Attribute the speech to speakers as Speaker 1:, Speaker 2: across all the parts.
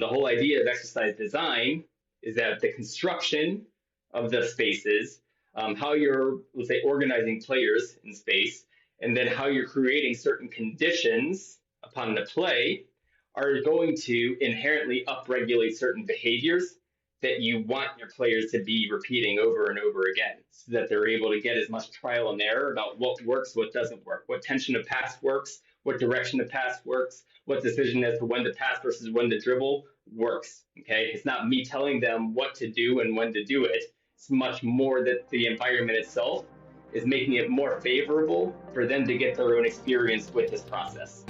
Speaker 1: The whole idea of exercise design is that the construction of the spaces, how you're, let's say, organizing players in space, and then how you're creating certain conditions upon the play are going to inherently upregulate certain behaviors that you want your players to be repeating over and over again so that they're able to get as much trial and error about what works, what doesn't work, what tension of pass works, what direction the pass works, what decision as to when to pass versus when to dribble works. Okay, it's not me telling them what to do and when to do it. It's much more that the environment itself is making it more favorable for them to get their own experience with this process.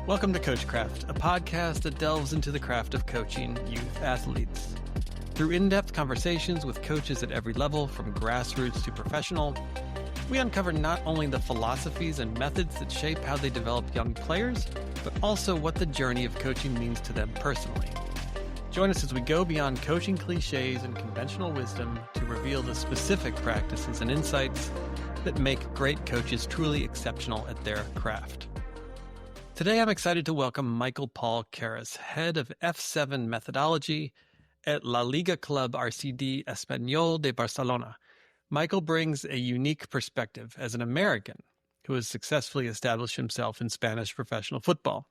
Speaker 2: Welcome to Coachcraft, a podcast that delves into the craft of coaching youth athletes. Through in-depth conversations with coaches at every level, from grassroots to professional, we uncover not only the philosophies and methods that shape how they develop young players, but also what the journey of coaching means to them personally. Join us as we go beyond coaching cliches and conventional wisdom to reveal the specific practices and insights that make great coaches truly exceptional at their craft. Today, I'm excited to welcome Michael Paule-Carres, head of F7 methodology at La Liga Club RCD Espanyol de Barcelona. Michael brings a unique perspective as an American who has successfully established himself in Spanish professional football.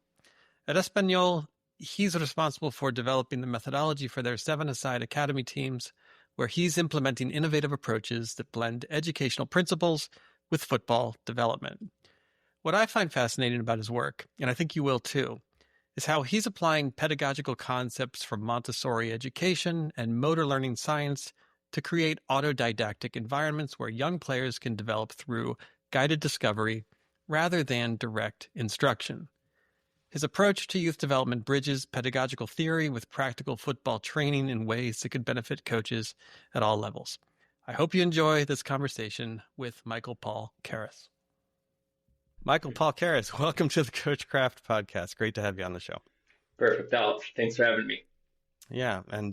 Speaker 2: At Espanyol, he's responsible for developing the methodology for their 7-a-side academy teams, where he's implementing innovative approaches that blend educational principles with football development. What I find fascinating about his work, and I think you will too, is how he's applying pedagogical concepts from Montessori education and motor learning science to create autodidactic environments where young players can develop through guided discovery rather than direct instruction. His approach to youth development bridges pedagogical theory with practical football training in ways that could benefit coaches at all levels. I hope you enjoy this conversation with Michael Paule-Carres. Michael Paule-Carres, welcome to the Coachcraft podcast. Great to have you on the show.
Speaker 1: Perfect, Alf. Thanks for having me.
Speaker 2: Yeah, and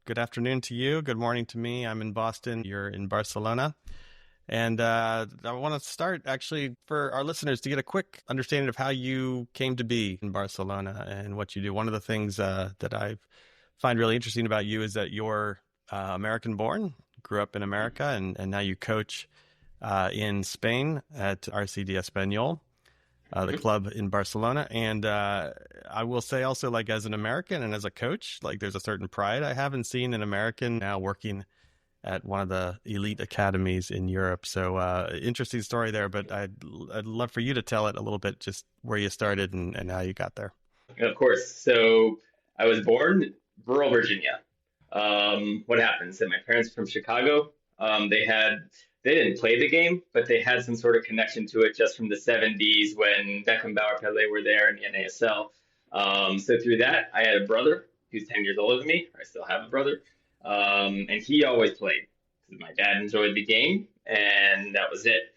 Speaker 2: good afternoon to you. Good morning to me. I'm in Boston. You're in Barcelona. And I want to start, actually, for our listeners to get a quick understanding of how you came to be in Barcelona and what you do. One of the things that I find really interesting about you is that you're American-born, grew up in America, and now you coach in Spain at RCD Espanyol, the club in Barcelona. And I will say also, like, as an American and as a coach, like, there's a certain pride I haven't seen an American now working at one of the elite academies in Europe. So interesting story there, but I'd love for you to tell it a little bit, just where you started and how you got there.
Speaker 1: Of course. So I was born in rural Virginia. What happened? So my parents are from Chicago. They didn't play the game, but they had some sort of connection to it just from the 70s when Beckenbauer, Pele were there in the NASL. So through that, I had a brother who's 10 years older than me. I still have a brother. And he always played because my dad enjoyed the game, and that was it.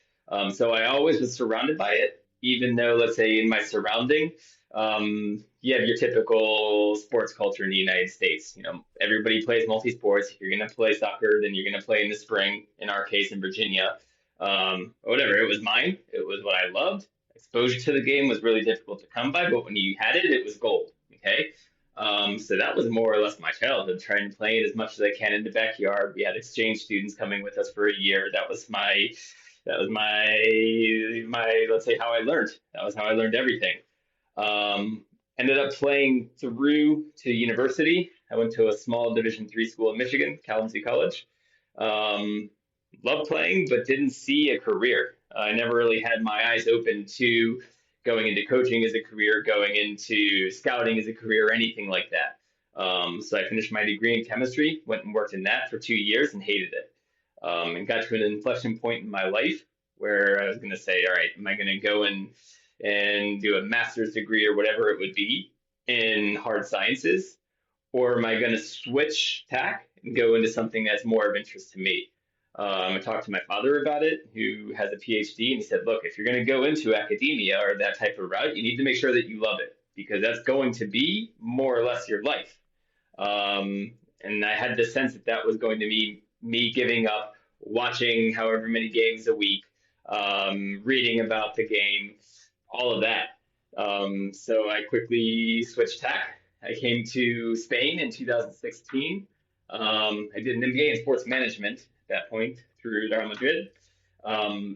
Speaker 1: So I always was surrounded by it, even though, let's say, in my surrounding, you have your typical sports culture in the United States. You know, everybody plays multi-sports. If you're going to play soccer, then you're going to play in the spring, in our case, in Virginia. Whatever, it was mine. It was what I loved. Exposure to the game was really difficult to come by, but when you had it, it was gold. Okay. So that was more or less my childhood, trying to play it as much as I can in the backyard. We had exchange students coming with us for a year. That was my, let's say, how I learned. That was how I learned everything. Ended up playing through to university. I went to a small Division III school in Michigan, Kalamazoo College. Loved playing, but didn't see a career. I never really had my eyes open to going into coaching as a career, going into scouting as a career, or anything like that. So I finished my degree in chemistry, went and worked in that for 2 years and hated it. And got to an inflection point in my life where I was going to say, all right, am I going to go and do a master's degree or whatever it would be in hard sciences? Or am I going to switch tack and go into something that's more of interest to me? I talked to my father about it, who has a PhD, and he said, look, if you're going to go into academia or that type of route, you need to make sure that you love it, because that's going to be more or less your life. And I had the sense that that was going to be me giving up watching however many games a week, reading about the game, all of that. So I quickly switched tack. I came to Spain in 2016. I did an MBA in sports management at that point through Real Madrid.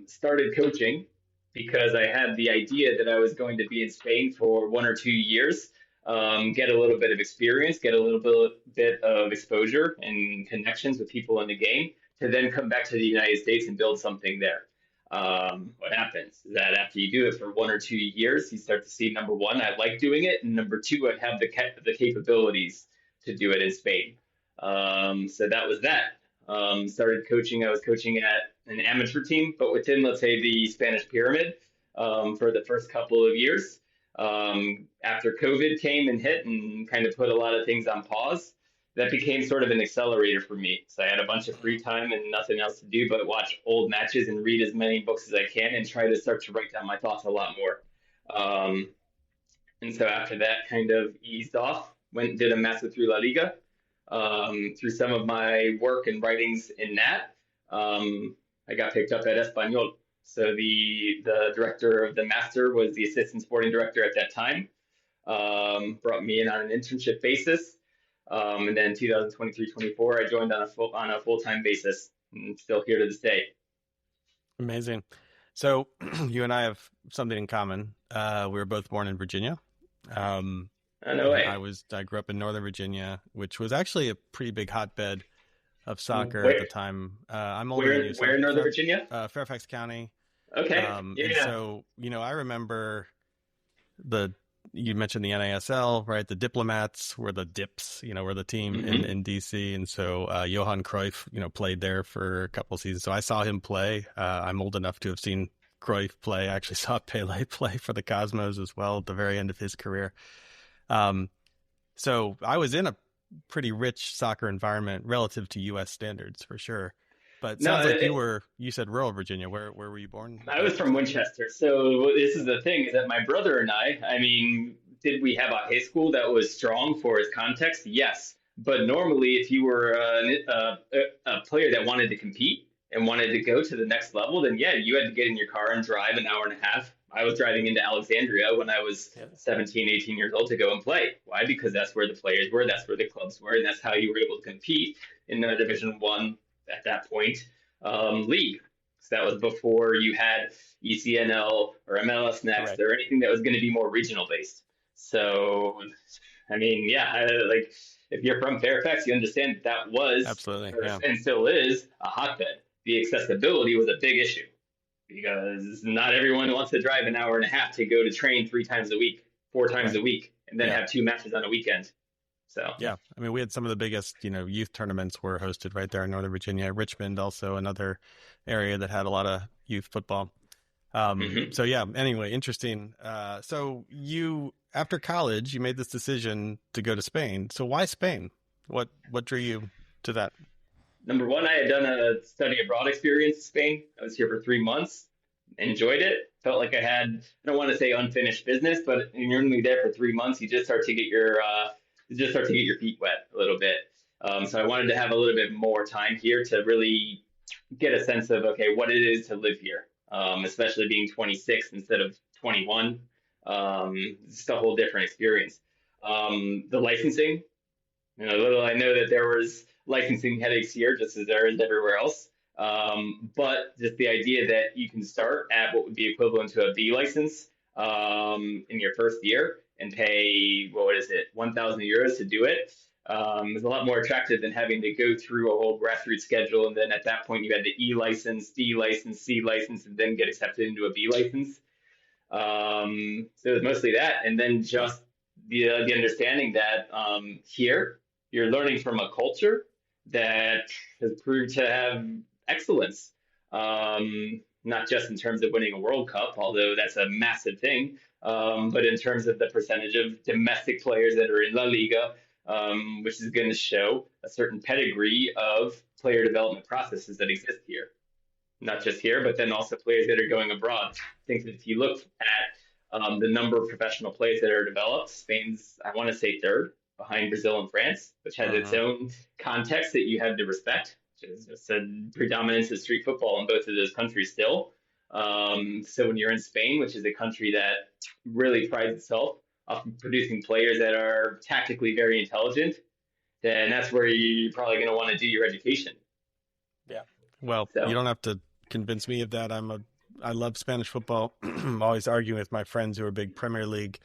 Speaker 1: Started coaching because I had the idea that I was going to be in Spain for 1 or 2 years, get a little bit of experience, get a little bit of exposure and connections with people in the game, to then come back to the United States and build something there. What happens is that after you do it for 1 or 2 years, you start to see, number one, I like doing it, and number two, I have the capabilities to do it in Spain. So that was that. Started coaching. I was coaching at an amateur team, but within, let's say, the Spanish pyramid, for the first couple of years. After COVID came and hit and kind of put a lot of things on pause, that became sort of an accelerator for me. So I had a bunch of free time and nothing else to do but watch old matches and read as many books as I can and try to start to write down my thoughts a lot more. Um, and so after that kind of eased off, went and did a master through La Liga. Through some of my work and writings in that, I got picked up at Espanyol. So the director of the master was the assistant sporting director at that time. Brought me in on an internship basis. And then 2023-24, I joined on a full-time basis, and still here to this day.
Speaker 2: Amazing. So you and I have something in common. We were both born in Virginia.
Speaker 1: No way.
Speaker 2: I grew up in Northern Virginia, which was actually a pretty big hotbed of soccer at the time. I'm older than you.
Speaker 1: Where in Northern Virginia?
Speaker 2: Fairfax County.
Speaker 1: Okay.
Speaker 2: And so, I remember you mentioned the NASL, right? The Diplomats were the Dips, were the team in DC. And so Johan Cruyff, played there for a couple of seasons. So I saw him play. I'm old enough to have seen Cruyff play. I actually saw Pele play for the Cosmos as well at the very end of his career. So I was in a pretty rich soccer environment relative to U.S. standards, for sure. But it sounds like you said rural Virginia. Where were you born?
Speaker 1: I was from Winchester. So this is the thing, is that my brother and I mean, did we have a high school that was strong for its context? Yes. But normally, if you were a player that wanted to compete and wanted to go to the next level, then yeah, you had to get in your car and drive an hour and a half. I was driving into Alexandria when I was 17, 18 years old to go and play. Why? Because that's where the players were, that's where the clubs were, and that's how you were able to compete in the Division One at that point league. So that was before you had ECNL or MLS Next or anything that was going to be more regional based. So, I mean, like if you're from Fairfax, you understand that was
Speaker 2: absolutely
Speaker 1: and still is a hotbed. The accessibility was a big issue because not everyone wants to drive an hour and a half to go to train 3 times a week, 4 times a week, and then have 2 matches on a weekend. So
Speaker 2: yeah, I mean, we had some of the biggest, youth tournaments were hosted right there in Northern Virginia. Richmond, also another area that had a lot of youth football. So yeah, anyway, interesting. So you, after college, you made this decision to go to Spain. So why Spain? What drew you to that?
Speaker 1: Number one, I had done a study abroad experience in Spain. I was here for 3 months, enjoyed it. Felt like I don't want to say unfinished business, but when you're only there for 3 months, you just start to get your feet wet a little bit. So I wanted to have a little bit more time here to really get a sense of, okay, what it is to live here, especially being 26 instead of 21. It's just a whole different experience. The licensing, little I know that there was licensing headaches here, just as there is everywhere else. But just the idea that you can start at what would be equivalent to a B license in your first year and pay, 1,000 euros to do it, is a lot more attractive than having to go through a whole grassroots schedule. And then at that point, you had the E license, D license, C license, and then get accepted into a B license. So it was mostly that. And then just the understanding that here, you're learning from a culture that has proved to have excellence, not just in terms of winning a World Cup, although that's a massive thing, but in terms of the percentage of domestic players that are in La Liga, which is going to show a certain pedigree of player development processes that exist here. Not just here, but then also players that are going abroad. I think that if you look at the number of professional players that are developed, Spain's, I want to say, third behind Brazil and France, which has its own context that you have to respect, which is just a predominance of street football in both of those countries still. So when you're in Spain, which is a country that really prides itself off of producing players that are tactically very intelligent, then that's where you're probably going to want to do your education.
Speaker 2: Yeah. Well, you
Speaker 1: So,
Speaker 2: don't have to convince me of that. I love Spanish football. I'm always arguing with my friends who are big Premier League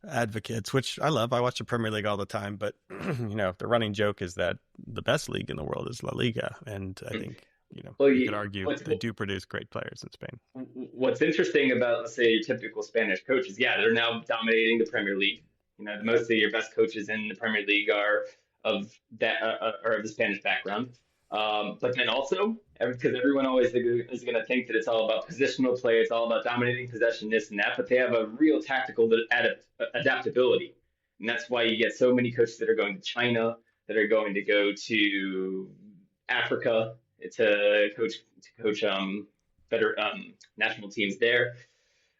Speaker 2: advocates, which I love. I watch the Premier League all the time, but the running joke is that the best league in the world is La Liga, and I think
Speaker 1: well,
Speaker 2: you could argue
Speaker 1: what's
Speaker 2: they do produce great players in Spain.
Speaker 1: what's interesting about, let's say, your typical Spanish coaches, yeah, they're now dominating the Premier League. Most of your best coaches in the Premier League are of that are of the Spanish background. But then also, because everyone always is going to think that it's all about positional play, it's all about dominating possession, this and that, but they have a real tactical adaptability, and that's why you get so many coaches that are going to China, that are going to go to Africa to coach better national teams there.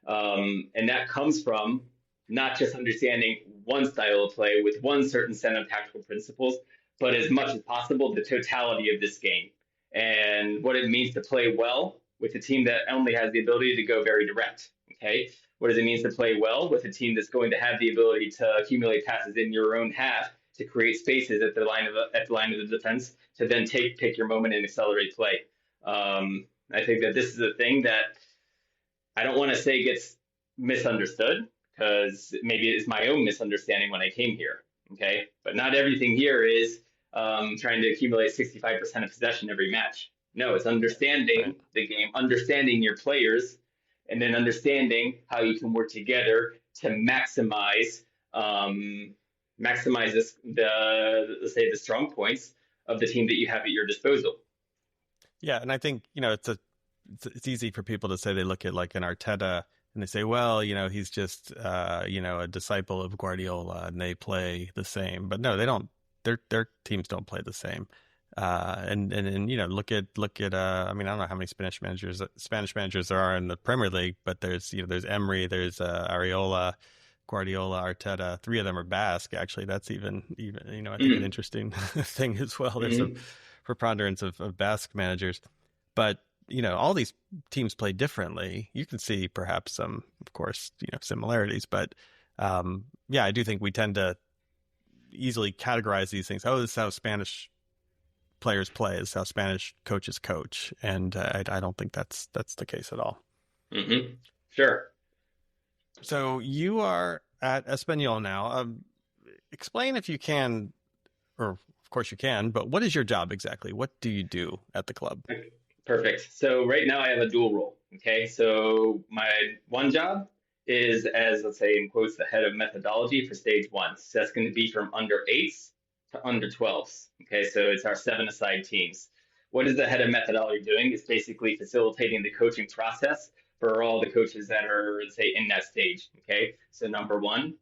Speaker 1: And that comes from not just understanding one style of play with one certain set of tactical principles, but as much as possible, the totality of this game and what it means to play well with a team that only has the ability to go very direct. Okay. What does it mean to play well with a team that's going to have the ability to accumulate passes in your own half to create spaces at the line of the defense to then pick your moment and accelerate play? I think that this is a thing that I don't want to say gets misunderstood because maybe it's my own misunderstanding when I came here. Okay, but not everything here is trying to accumulate 65% of possession every match. No, it's understanding
Speaker 2: Right.
Speaker 1: the game, understanding your players, and then understanding how you can work together to maximize let's say the strong points of the team that you have at your disposal.
Speaker 2: Yeah, and I think it's easy for people to say they look at like an Arteta and they say, well, he's just a disciple of Guardiola and they play the same. But no, they don't. Their teams don't play the same. And look at I mean, I don't know how many Spanish managers there are in the Premier League, but there's Emery, there's Areola, Guardiola, Arteta. Three of them are Basque. Actually, that's even I think an
Speaker 1: Mm,
Speaker 2: interesting thing as well. There's a
Speaker 1: mm,
Speaker 2: preponderance of Basque managers, but all these teams play differently. You can see perhaps some, of course, similarities, but yeah, I do think we tend to easily categorize these things. Oh, this is how Spanish players play. This is how Spanish coaches coach, and I don't think that's the case at all.
Speaker 1: mm-hmm. Sure.
Speaker 2: So you are at Espanyol now. Explain if you can, or of course you can, but what is your job exactly? What do you do at the club?
Speaker 1: Perfect. So right now I have a dual role. Okay. So my one job is as, let's say, in quotes, the head of methodology for stage one. So that's going to be from under eights to under 12s. Okay. So it's our 7-a-side teams. What is the head of methodology doing? It's basically facilitating the coaching process for all the coaches that are, let's say, in that stage. Okay. So number one,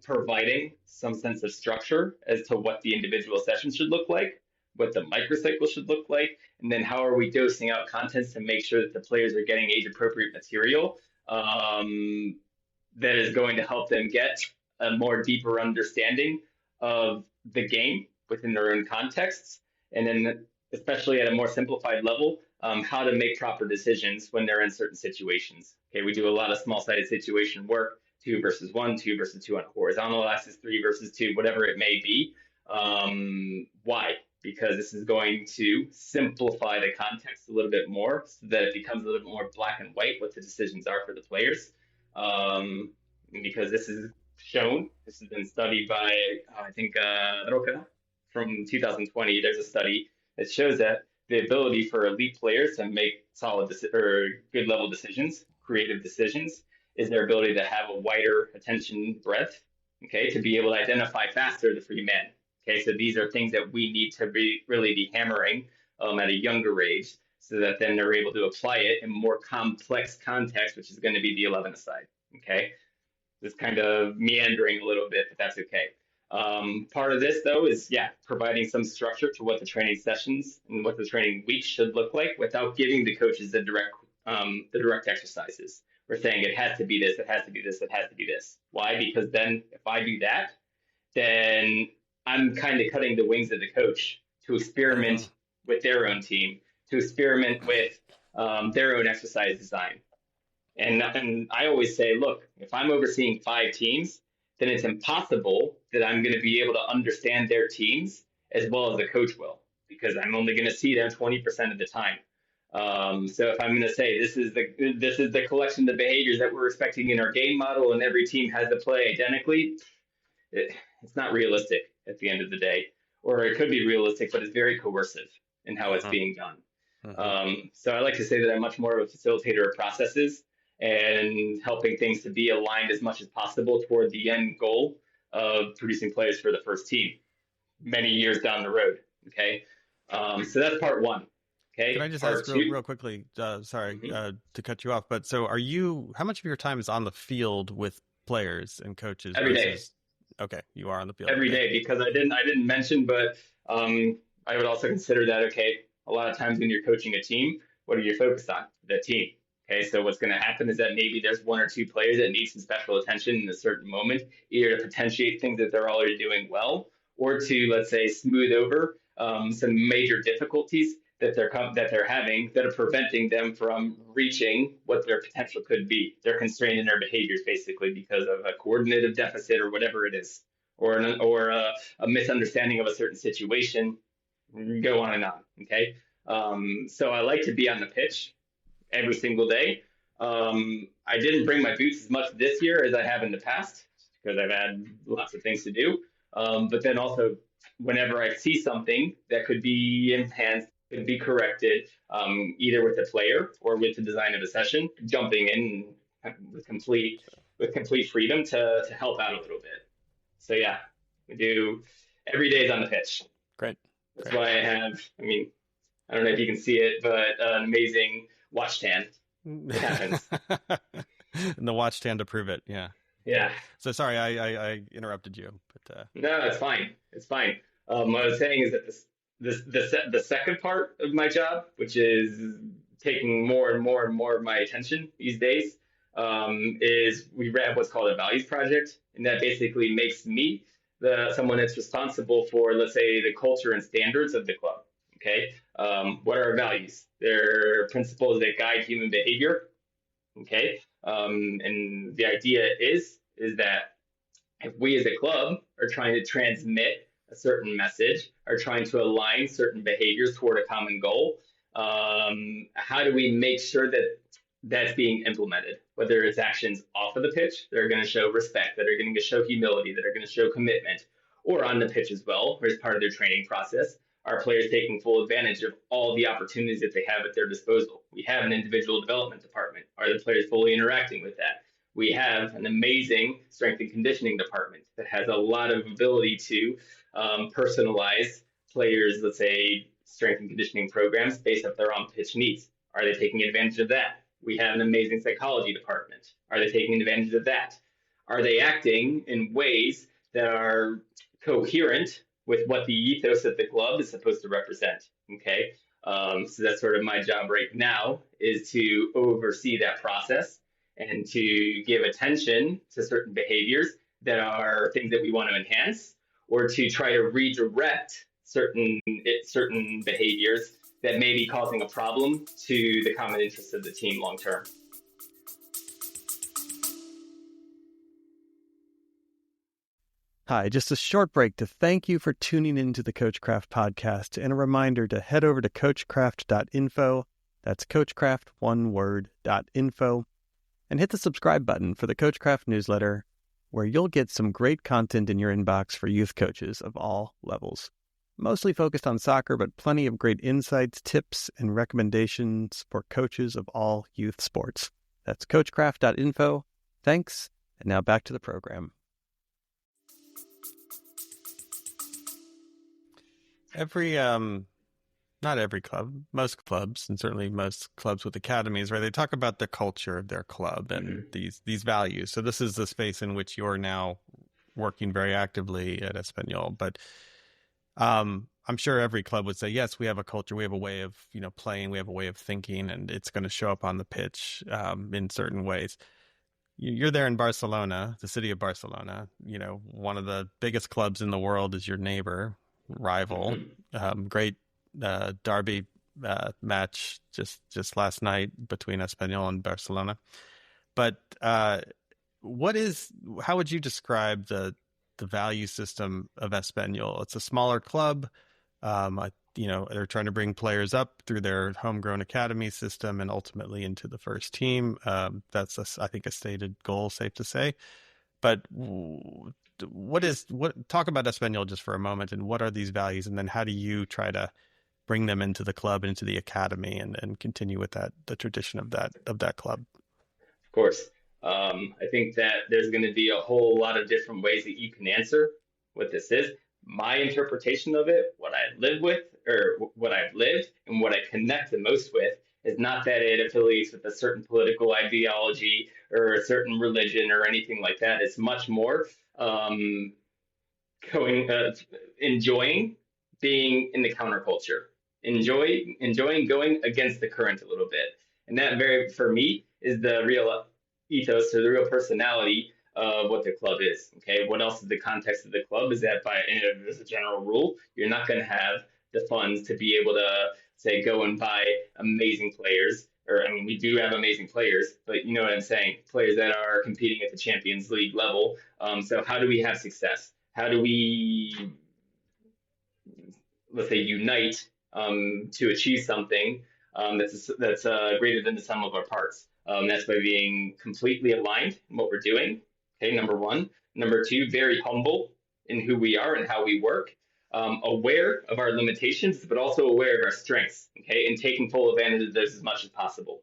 Speaker 1: providing some sense of structure as to what the individual sessions should look like, what the microcycle should look like, and then how are we dosing out contents to make sure that the players are getting age appropriate material that is going to help them get a more deeper understanding of the game within their own contexts, and then especially at a more simplified level, how to make proper decisions when they're in certain situations. Okay, we do a lot of small-sided situation work, 2 versus 1, 2 versus 2 on a horizontal axis, 3 versus 2, whatever it may be. Why? Because this is going to simplify the context a little bit more so that it becomes a little bit more black and white what the decisions are for the players. Because this has been studied by, I think, Roca from 2020. There's a study that shows that the ability for elite players to make or good level decisions, creative decisions, is their ability to have a wider attention breadth, okay, to be able to identify faster the free man. Okay, so these are things that we need to really be hammering at a younger age so that then they're able to apply it in more complex context, which is going to be the 11-a-side. Okay, just kind of meandering a little bit, but that's okay. Part of this, though, is, yeah, providing some structure to what the training sessions and what the training weeks should look like without giving the coaches the direct exercises. We're saying it has to be this, it has to be this, it has to be this. Why? Because then if I do that, then I'm kind of cutting the wings of the coach to experiment with their own team, to experiment with their own exercise design. And I always say, look, if I'm overseeing 5 teams, then it's impossible that I'm going to be able to understand their teams as well as the coach will, because I'm only going to see them 20% of the time. So if I'm going to say this is the collection of behaviors that we're expecting in our game model, and every team has to play identically, it's not realistic at the end of the day. Or it could be realistic, but it's very coercive in how it's being done. So I like to say that I'm much more of a facilitator of processes and helping things to be aligned as much as possible toward the end goal of producing players for the first team many years down the road. Okay. So that's part one. Okay.
Speaker 2: Can I just
Speaker 1: part
Speaker 2: ask
Speaker 1: two,
Speaker 2: real quickly, sorry to cut you off, but so how much of your time is on the field with players and coaches?
Speaker 1: every day.
Speaker 2: Okay, you are on the field
Speaker 1: Every day, because I didn't mention, but I would also consider that, okay, a lot of times when you're coaching a team, what are you focused on? The team. Okay, so what's going to happen is that maybe there's 1 or 2 players that need some special attention in a certain moment, either to potentiate things that they're already doing well, or to, let's say, smooth over some major difficulties that they're having that are preventing them from reaching what their potential could be. They're constrained in their behaviors basically because of a coordinative deficit or whatever it is, or a misunderstanding of a certain situation. Go on and on. Okay, so I like to be on the pitch every single day. I didn't bring my boots as much this year as I have in the past because I've had lots of things to do. But then also, whenever I see something that could be enhanced, could be corrected, either with the player or with the design of a session, jumping in with complete freedom to help out a little bit. So yeah, we do every day is on the pitch.
Speaker 2: Great.
Speaker 1: That's why I have, I don't know if you can see it, but an amazing watch tan. It happens.
Speaker 2: And the watch tan to prove it. Yeah.
Speaker 1: Yeah.
Speaker 2: So sorry, I interrupted you, but
Speaker 1: No, it's fine. It's fine. What I was saying is that the second part of my job, which is taking more and more and more of my attention these days, is we have what's called a values project, and that basically makes me someone that's responsible for, let's say, the culture and standards of the club. Okay, what are our values? They're principles that guide human behavior. Okay, and the idea is that if we as a club are trying to transmit a certain message, are trying to align certain behaviors toward a common goal, how do we make sure that that's being implemented? Whether it's actions off of the pitch that are going to show respect, that are going to show humility, that are going to show commitment, or on the pitch as well, or as part of their training process. Our players taking full advantage of all the opportunities that they have at their disposal. We have an individual development department. Are the players fully interacting with that? We have an amazing strength and conditioning department that has a lot of ability to personalize players, let's say, strength and conditioning programs based off their on-pitch needs. Are they taking advantage of that? We have an amazing psychology department. Are they taking advantage of that? Are they acting in ways that are coherent with what the ethos of the club is supposed to represent? Okay, so that's sort of my job right now, is to oversee that process and to give attention to certain behaviors that are things that we want to enhance, or to try to redirect certain behaviors that may be causing a problem to the common interests of the team long term.
Speaker 2: Hi, just a short break to thank you for tuning into the Coachcraft podcast, and a reminder to head over to coachcraft.info. That's coachcraft, one word, .info, and hit the subscribe button for the Coachcraft newsletter, where you'll get some great content in your inbox for youth coaches of all levels. Mostly focused on soccer, but plenty of great insights, tips, and recommendations for coaches of all youth sports. That's coachcraft.info. Thanks, and now back to the program. Not every club, most clubs, and certainly most clubs with academies, right? They talk about the culture of their club and these values. So this is the space in which you're now working very actively at Espanyol. But I'm sure every club would say, yes, we have a culture, we have a way of playing, we have a way of thinking, and it's going to show up on the pitch in certain ways. You're there in Barcelona, the city of Barcelona. One of the biggest clubs in the world is your neighbor, rival, great derby match just last night between Espanyol and Barcelona. But how would you describe the value system of Espanyol? It's a smaller club. They're trying to bring players up through their homegrown academy system and ultimately into the first team. That's, I think, a stated goal, safe to say. But talk about Espanyol just for a moment, and what are these values, and then how do you try to bring them into the club, into the academy, and continue with the tradition of that club?
Speaker 1: Of course. I think that there's going to be a whole lot of different ways that you can answer what this is. My interpretation of it, what I live with, or what I've lived, and what I connect the most with, is not that it affiliates with a certain political ideology or a certain religion or anything like that. It's much more enjoying being in the counterculture, enjoying going against the current a little bit, and that for me is the real ethos or the real personality of what the club is. Okay, what else is the context of the club? Is that as a general rule, you're not going to have the funds to be able to say go and buy amazing players. Or I mean, we do have amazing players, but you know what I'm saying? Players that are competing at the Champions League level. So how do we have success? How do we, let's say, unite to achieve something that's greater than the sum of our parts? That's by being completely aligned in what we're doing. Okay, number one. Number two, very humble in who we are and how we work. Aware of our limitations, but also aware of our strengths. Okay, and taking full advantage of those as much as possible.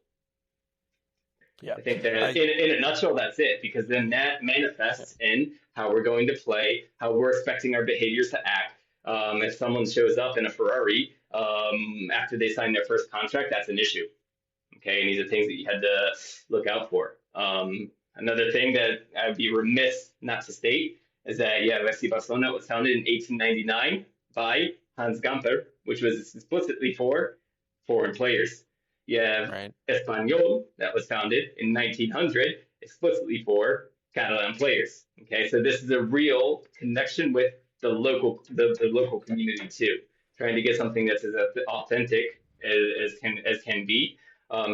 Speaker 1: Yeah, I think that in a nutshell, that's it. Because then that manifests in how we're going to play, how we're expecting our behaviors to act. If someone shows up in a Ferrari after they sign their first contract, that's an issue. Okay, and these are things that you had to look out for. Another thing that I would be remiss not to state is that FC Barcelona was founded in 1899 by Hans Gamper, which was explicitly for foreign players. You have Espanyol, that was founded in 1900, explicitly for Catalan players. Okay, so this is a real connection with the local community too, trying to get something that's as authentic as can be.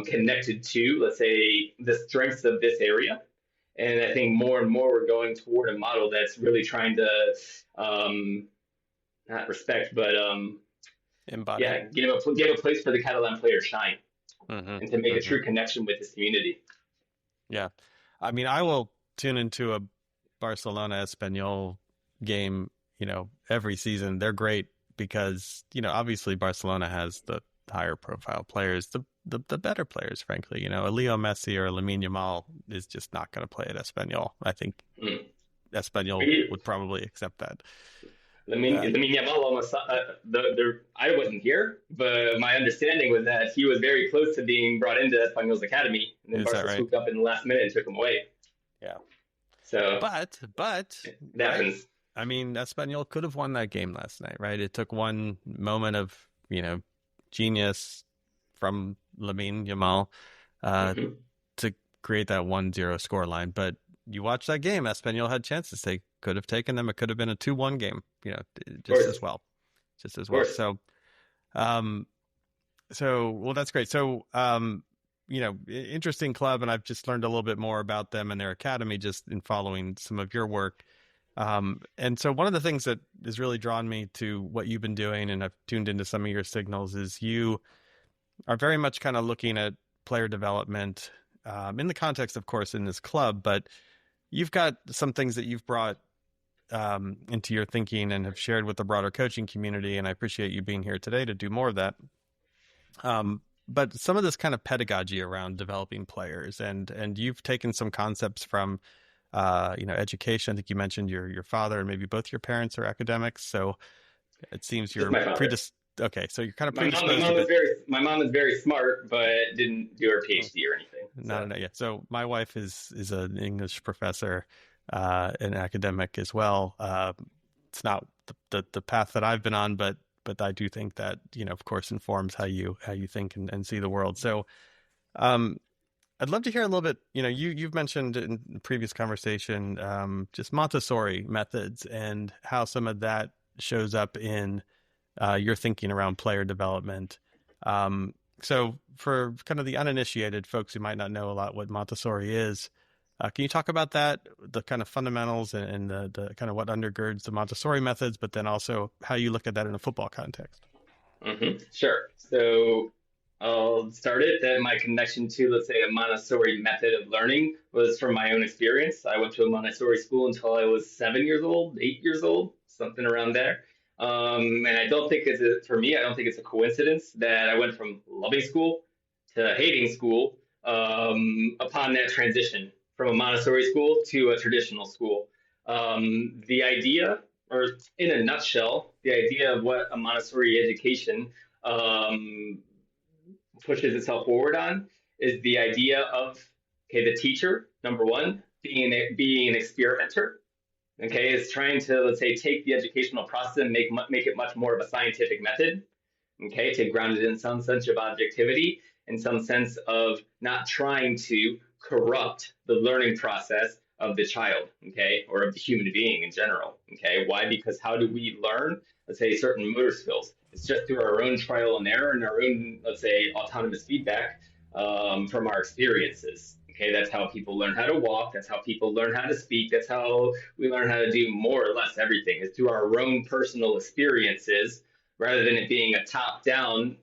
Speaker 1: Connected to, let's say, the strengths of this area. And I think more and more we're going toward a model that's really trying to not respect, but
Speaker 2: embody.
Speaker 1: Yeah, give a place for the Catalan player to shine, and to make a true connection with this community.
Speaker 2: Yeah, I mean, I will tune into a Barcelona Espanyol game, every season. They're great because, obviously Barcelona has the higher profile players, the better players, frankly. a Leo Messi or a Lamine Yamal is just not going to play at Espanyol. I think Espanyol would probably accept that.
Speaker 1: Lamine Yamal almost, I wasn't here, but my understanding was that he was very close to being brought into Espanyol's academy, and then Barca swooped up in the last minute and took him away.
Speaker 2: Yeah.
Speaker 1: So,
Speaker 2: but
Speaker 1: that happens.
Speaker 2: I mean, Espanyol could have won that game last night, right? It took one moment of, genius from Lamine Yamal to create that 1-0 scoreline. But you watch that game, Espanyol had chances. They could have taken them. It could have been a 2-1 game, just as well. So, well, that's great. So, interesting club, and I've just learned a little bit more about them and their academy just in following some of your work. And so one of the things that has really drawn me to what you've been doing, and I've tuned into some of your signals, is you are very much kind of looking at player development in the context, of course, in this club, but you've got some things that you've brought into your thinking and have shared with the broader coaching community, and I appreciate you being here today to do more of that. But some of this kind of pedagogy around developing players, and you've taken some concepts from education. I think you mentioned your father and maybe both your parents are academics, so it seems you're okay. So you're kind of predisposed.
Speaker 1: My mom is very smart, but didn't do her PhD or anything.
Speaker 2: No, yet. So my wife is an English professor, an academic as well. It's not the path that I've been on, but I do think that of course informs how you think and see the world. So I'd love to hear a little bit, you've mentioned in the previous conversation, just Montessori methods and how some of that shows up in your thinking around player development. So for kind of the uninitiated folks who might not know a lot what Montessori is, can you talk about that, the kind of fundamentals and the kind of what undergirds the Montessori methods, but then also how you look at that in a football context?
Speaker 1: Sure. So I'll start it that my connection to, let's say, a Montessori method of learning was from my own experience. I went to a Montessori school until I was 7 years old, 8 years old, something around there. And I don't think for me, I don't think it's a coincidence that I went from loving school to hating school upon that transition from a Montessori school to a traditional school. The idea, or in a nutshell, the idea of what a Montessori education um, pushes itself forward on is the idea of, okay, the teacher, number one, being an experimenter. Okay, is trying to, let's say, take the educational process and make it much more of a scientific method. Okay, to ground it in some sense of objectivity, in some sense of not trying to corrupt the learning process of the child, okay, or of the human being in general. Okay, why? Because how do we learn, let's say, certain motor skills? It's just through our own trial and error and our own, let's say, autonomous feedback from our experiences. Okay, that's how people learn how to walk. That's how people learn how to speak. That's how we learn how to do more or less everything. It's through our own personal experiences rather than it being a top-down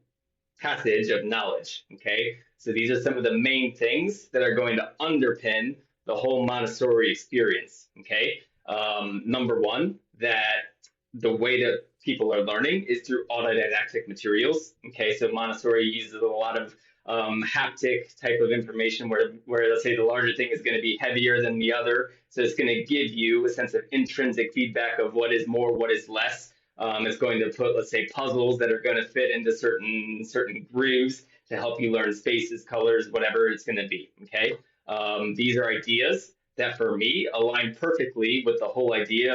Speaker 1: passage of knowledge. Okay, so these are some of the main things that are going to underpin the whole Montessori experience. Okay, number one, that the way that people are learning is through autodidactic materials. Okay, so Montessori uses a lot of haptic type of information where let's say the larger thing is going to be heavier than the other. So it's going to give you a sense of intrinsic feedback of what is more, what is less. It's going to put, let's say, puzzles that are going to fit into certain grooves to help you learn spaces, colors, whatever it's going to be. Okay, these are ideas that for me align perfectly with the whole idea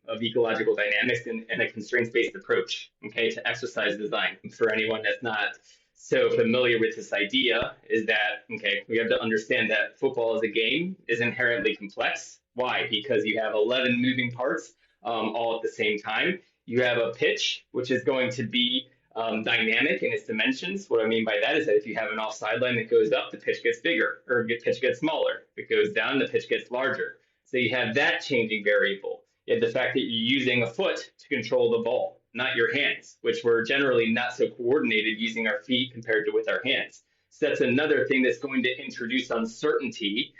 Speaker 1: of ecological dynamics and a constraints-based approach, okay, to exercise design. For anyone that's not so familiar with this idea, is that, okay, we have to understand that football as a game is inherently complex. Why? Because you have 11 moving parts all at the same time. You have a pitch, which is going to be dynamic in its dimensions. What I mean by that is that if you have an off sideline that goes up, the pitch gets bigger, or the pitch gets smaller. If it goes down, the pitch gets larger. So you have that changing variable. You have the fact that you're using a foot to control the ball, not your hands, which we're generally not so coordinated using our feet compared to with our hands. So that's another thing that's going to introduce uncertainty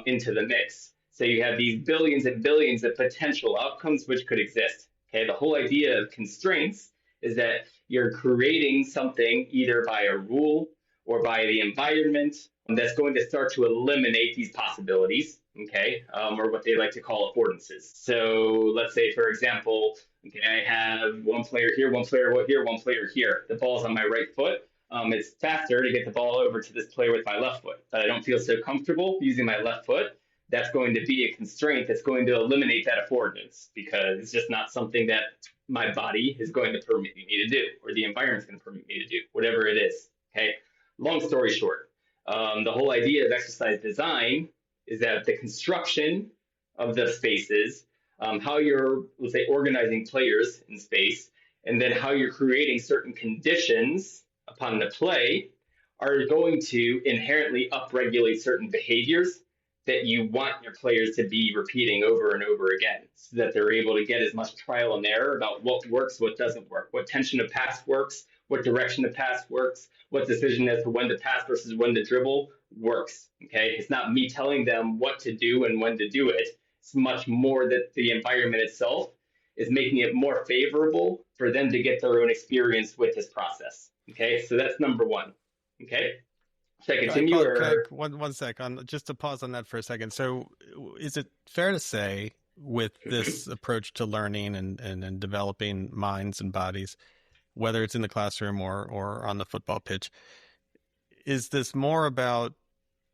Speaker 1: into the mix. So you have these billions and billions of potential outcomes which could exist. Okay, the whole idea of constraints is that you're creating something either by a rule or by the environment that's going to start to eliminate these possibilities, okay, or what they like to call affordances. So let's say, for example, okay, I have one player here, one player here, one player here. The ball's on my right foot. It's faster to get the ball over to this player with my left foot, but I don't feel so comfortable using my left foot. That's going to be a constraint that's going to eliminate that affordance because it's just not something that my body is going to permit me to do, or the environment's going to permit me to do, whatever it is. Okay. Long story short, the whole idea of exercise design is that the construction of the spaces, how you're, let's say, organizing players in space, and then how you're creating certain conditions upon the play are going to inherently upregulate certain behaviors that you want your players to be repeating over and over again so that they're able to get as much trial and error about what works, what doesn't work, what tension of pass works, what direction of pass works, what decision as to when to pass versus when to dribble works. Okay, it's not me telling them what to do and when to do it. It's much more that the environment itself is making it more favorable for them to get their own experience with this process. Okay, so that's number one. Okay. Should I continue?
Speaker 2: One sec, just to pause on that for a second. So is it fair to say with this approach to learning and developing minds and bodies, whether it's in the classroom or on the football pitch, is this more about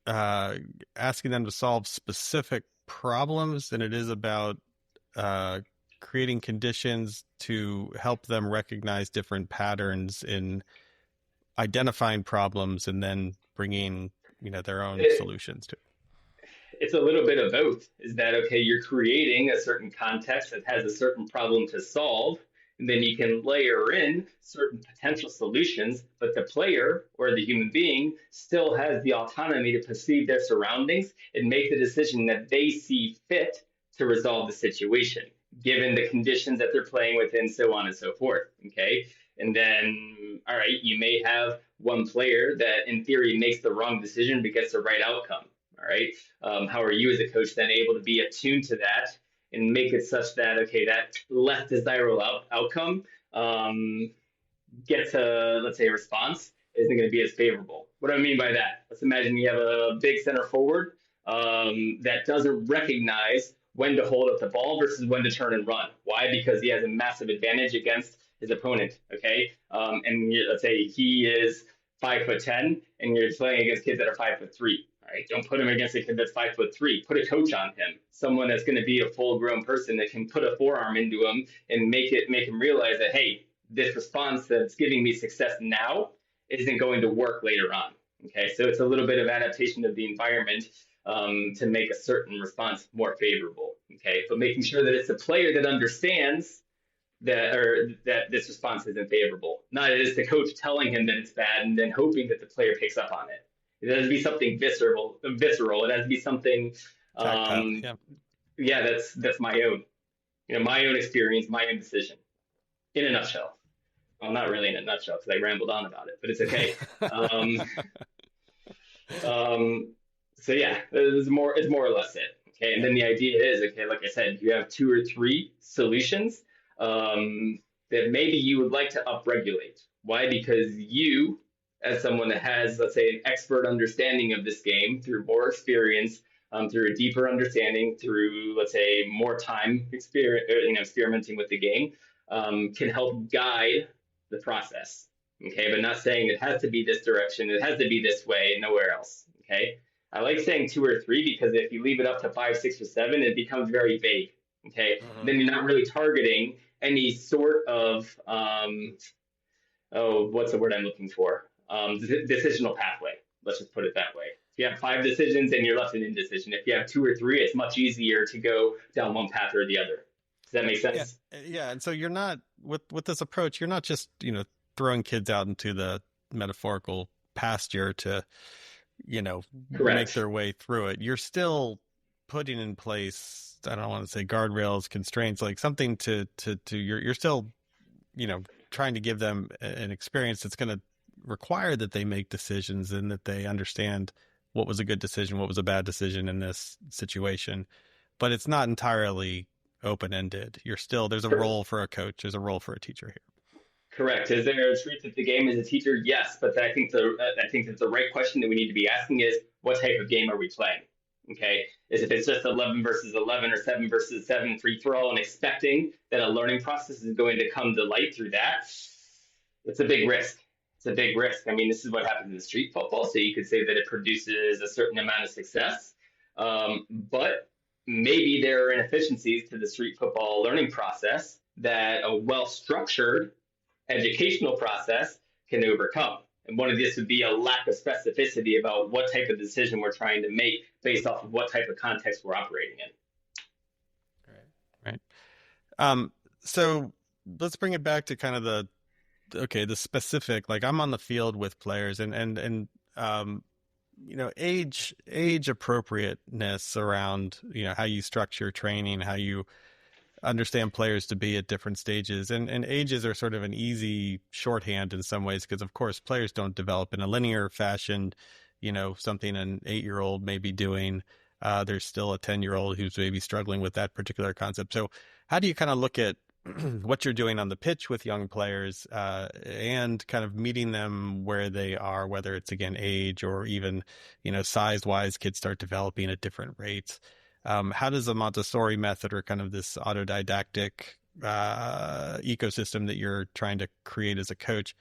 Speaker 2: asking them to solve specific problems than it is about creating conditions to help them recognize different patterns in identifying problems and then bringing, their own solutions to it?
Speaker 1: It's a little bit of both. Is that, okay, you're creating a certain context that has a certain problem to solve, And then you can layer in certain potential solutions, but the player or the human being still has the autonomy to perceive their surroundings and make the decision that they see fit to resolve the situation, given the conditions that they're playing within, so on and so forth. Okay. And then, all right, you may have one player that in theory makes the wrong decision but gets the right outcome. All right. How are you as a coach then able to be attuned to that and make it such that, okay, that less desirable outcome gets a, let's say, a response isn't going to be as favorable. What do I mean by that? Let's imagine you have a big center forward that doesn't recognize when to hold up the ball versus when to turn and run. Why? Because he has a massive advantage against his opponent. Okay, let's say he is 5'10", and you're playing against kids that are 5'3". All right, don't put him against a kid that's 5'3". Put a coach on him, someone that's going to be a full-grown person that can put a forearm into him and make him realize that, hey, this response that's giving me success now isn't going to work later on. Okay, so it's a little bit of adaptation of the environment to make a certain response more favorable. Okay, but making sure that it's a player that understands that this response isn't favorable. Not it is the coach telling him that it's bad and then hoping that the player picks up on it. It has to be something visceral. It has to be something. Yeah, that's my own. My own experience, my own decision. In a nutshell. Well, not really in a nutshell because I rambled on about it, but it's okay. So yeah, it's more or less it. Okay, and then the idea is, okay, like I said, you have 2 or 3 solutions that maybe you would like to upregulate. Why? Because you, as someone that has, let's say, an expert understanding of this game through more experience, through a deeper understanding, through, let's say, more time experimenting with the game, can help guide the process. Okay, but not saying it has to be this direction, it has to be this way, and nowhere else. Okay, I like saying 2 or 3 because if you leave it up to 5, 6, or 7, it becomes very vague. Okay, then you're not really targeting any sort of what's the word I'm looking for? Decisional pathway. Let's just put it that way. If you have 5 decisions and you're left in indecision, if you have 2 or 3, it's much easier to go down one path or the other. Does that make sense?
Speaker 2: Yeah. And so you're not with this approach, you're not just, throwing kids out into the metaphorical pasture to,
Speaker 1: Correct.
Speaker 2: make their way through it. You're still putting in place, I don't want to say guardrails, constraints, like something to you're still, trying to give them an experience that's going to require that they make decisions and that they understand what was a good decision, what was a bad decision in this situation. But it's not entirely open-ended. There's a role for a coach, there's a role for a teacher here.
Speaker 1: Correct. Is there a truth of the game as a teacher? Yes, but I think that the right question that we need to be asking is, what type of game are we playing? Okay, if it's just 11 versus 11 or 7 versus 7 free for all and expecting that a learning process is going to come to light through that, it's a big risk. It's a big risk. I mean, this is what happens in street football, so you could say that it produces a certain amount of success, but maybe there are inefficiencies to the street football learning process that a well-structured educational process can overcome. And one of this would be a lack of specificity about what type of decision we're trying to make based off of what type of context we're operating in.
Speaker 2: Right. So let's bring it back to kind of the specific, like I'm on the field with players and age appropriateness around, how you structure training, how you understand players to be at different stages, and ages are sort of an easy shorthand in some ways because of course players don't develop in a linear fashion. Something an 8-year-old may be doing, there's still a 10-year-old who's maybe struggling with that particular concept. So how do you kind of look at what you're doing on the pitch with young players and kind of meeting them where they are, whether it's again age or even size wise, kids start developing at different rates? How does the Montessori method or kind of this autodidactic ecosystem that you're trying to create as a coach,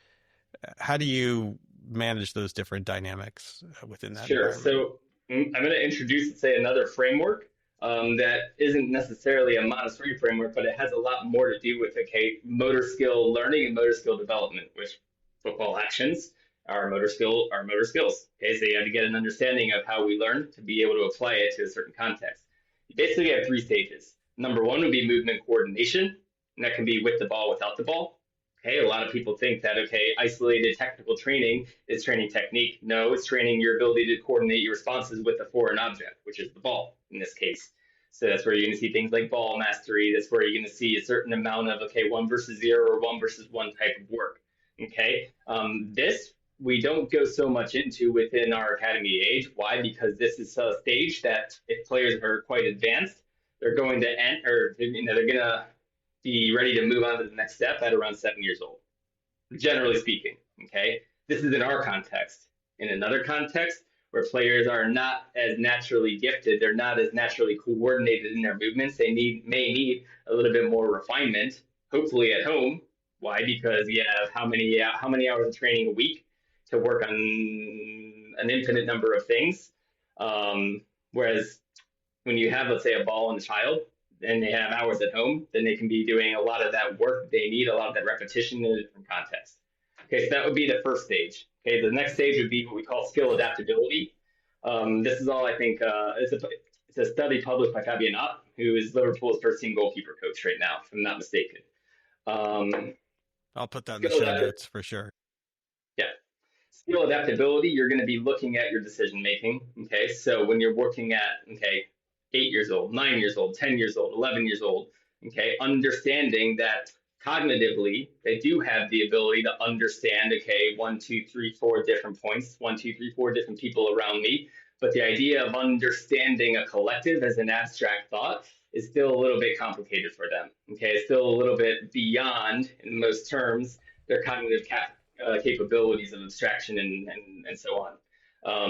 Speaker 2: how do you manage those different dynamics within that environment?
Speaker 1: So I'm going to introduce, say, another framework that isn't necessarily a Montessori framework, but it has a lot more to do with, motor skill learning and motor skill development, which football actions are motor skills. Okay, so you have to get an understanding of how we learn to be able to apply it to a certain context. You basically have 3 stages. Number 1 would be movement coordination. and that can be with the ball, without the ball. Okay, a lot of people think that, okay, isolated technical training is training technique. No, it's training your ability to coordinate your responses with a foreign object, which is the ball in this case. So that's where you're going to see things like ball mastery. That's where you're going to see a certain amount of, okay, 1 versus 0 or 1 versus 1 type of work. Okay, this we don't go so much into within our academy age. Why? Because this is a stage that if players are quite advanced, they're going to end, or they're going to be ready to move on to the next step at around 7 years old, generally speaking. Okay, this is in our context. In another context, where players are not as naturally gifted, they're not as naturally coordinated in their movements. They may need a little bit more refinement, hopefully at home. Why? Because you have how many hours of training a week to work on an infinite number of things. Whereas when you have, let's say, a ball and a child, and they have hours at home, then they can be doing a lot of that work they need, a lot of that repetition in a different context. Okay, so that would be the first stage. Okay, the next stage would be what we call skill adaptability. This is all, I think, it's a study published by Fabien Ott, who is Liverpool's first-team goalkeeper coach right now, if I'm not mistaken.
Speaker 2: I'll put that in the show notes for sure.
Speaker 1: Yeah. Skill adaptability, you're going to be looking at your decision making. Okay, so when you're working at, 8 years old, 9 years old, 10 years old, 11 years old, okay, understanding that cognitively they do have the ability to understand, okay, 1, 2, 3, 4 different points, 1, 2, 3, 4 different people around me. But the idea of understanding a collective as an abstract thought is still a little bit complicated for them. Okay, it's still a little bit beyond, in most terms, their cognitive capabilities of abstraction and so on.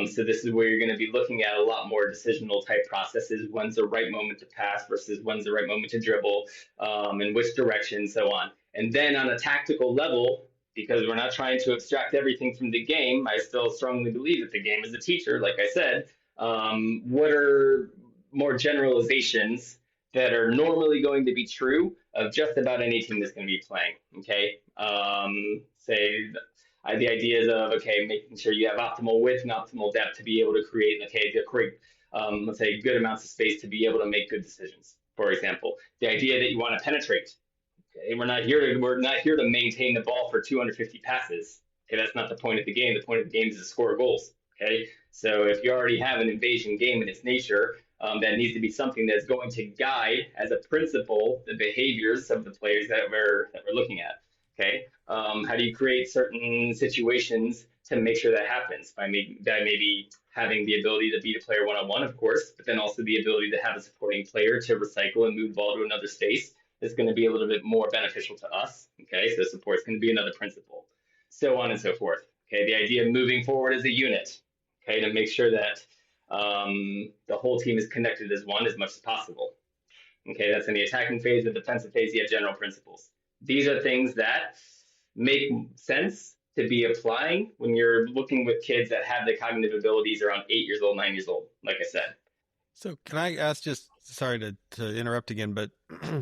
Speaker 1: So this is where you're going to be looking at a lot more decisional type processes. When's the right moment to pass versus when's the right moment to dribble, and which direction, so on. And then on a tactical level, because we're not trying to abstract everything from the game, I still strongly believe that the game is a teacher, like I said. What are more generalizations that are normally going to be true of just about any team that's going to be playing? Okay, say the ideas of, okay, making sure you have optimal width and optimal depth to be able to create, let's say, good amounts of space to be able to make good decisions. For example, the idea that you want to penetrate. Okay, we're not here to maintain the ball for 250 passes. Okay, that's not the point of the game. The point of the game is to score goals. Okay, so if you already have an invasion game in its nature, that needs to be something that's going to guide, as a principle, the behaviors of the players that we're looking at. Okay, how do you create certain situations to make sure that happens? By maybe having the ability to beat a player one-on-one, of course, but then also the ability to have a supporting player to recycle and move the ball to another space is going to be a little bit more beneficial to us. Okay, so support is going to be another principle, so on and so forth. Okay, the idea of moving forward as a unit. Okay, to make sure that the whole team is connected as one as much as possible. Okay, that's in the attacking phase. The defensive phase, you have general principles. These are things that make sense to be applying when you're looking with kids that have the cognitive abilities around 8 years old, 9 years old, like I said.
Speaker 2: So can I ask, just sorry to interrupt again, but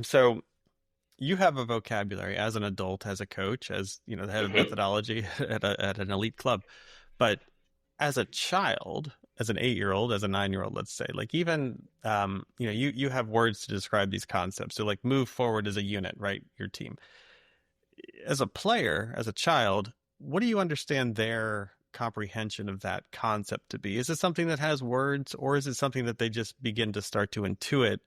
Speaker 2: so you have a vocabulary as an adult, as a coach, as the head of methodology at an elite club, but as a child, as an 8-year-old, as a 9-year-old, let's say, like even, you have words to describe these concepts. So like move forward as a unit, right? Your team. As a player, as a child, what do you understand their comprehension of that concept to be? Is it something that has words, or is it something that they just begin to start to intuit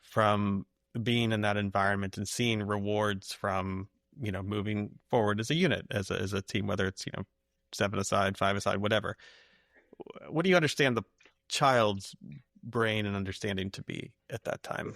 Speaker 2: from being in that environment and seeing rewards from, moving forward as a unit, as a team, whether it's, 7-a-side, 5-a-side, whatever? What do you understand the child's brain and understanding to be at that time?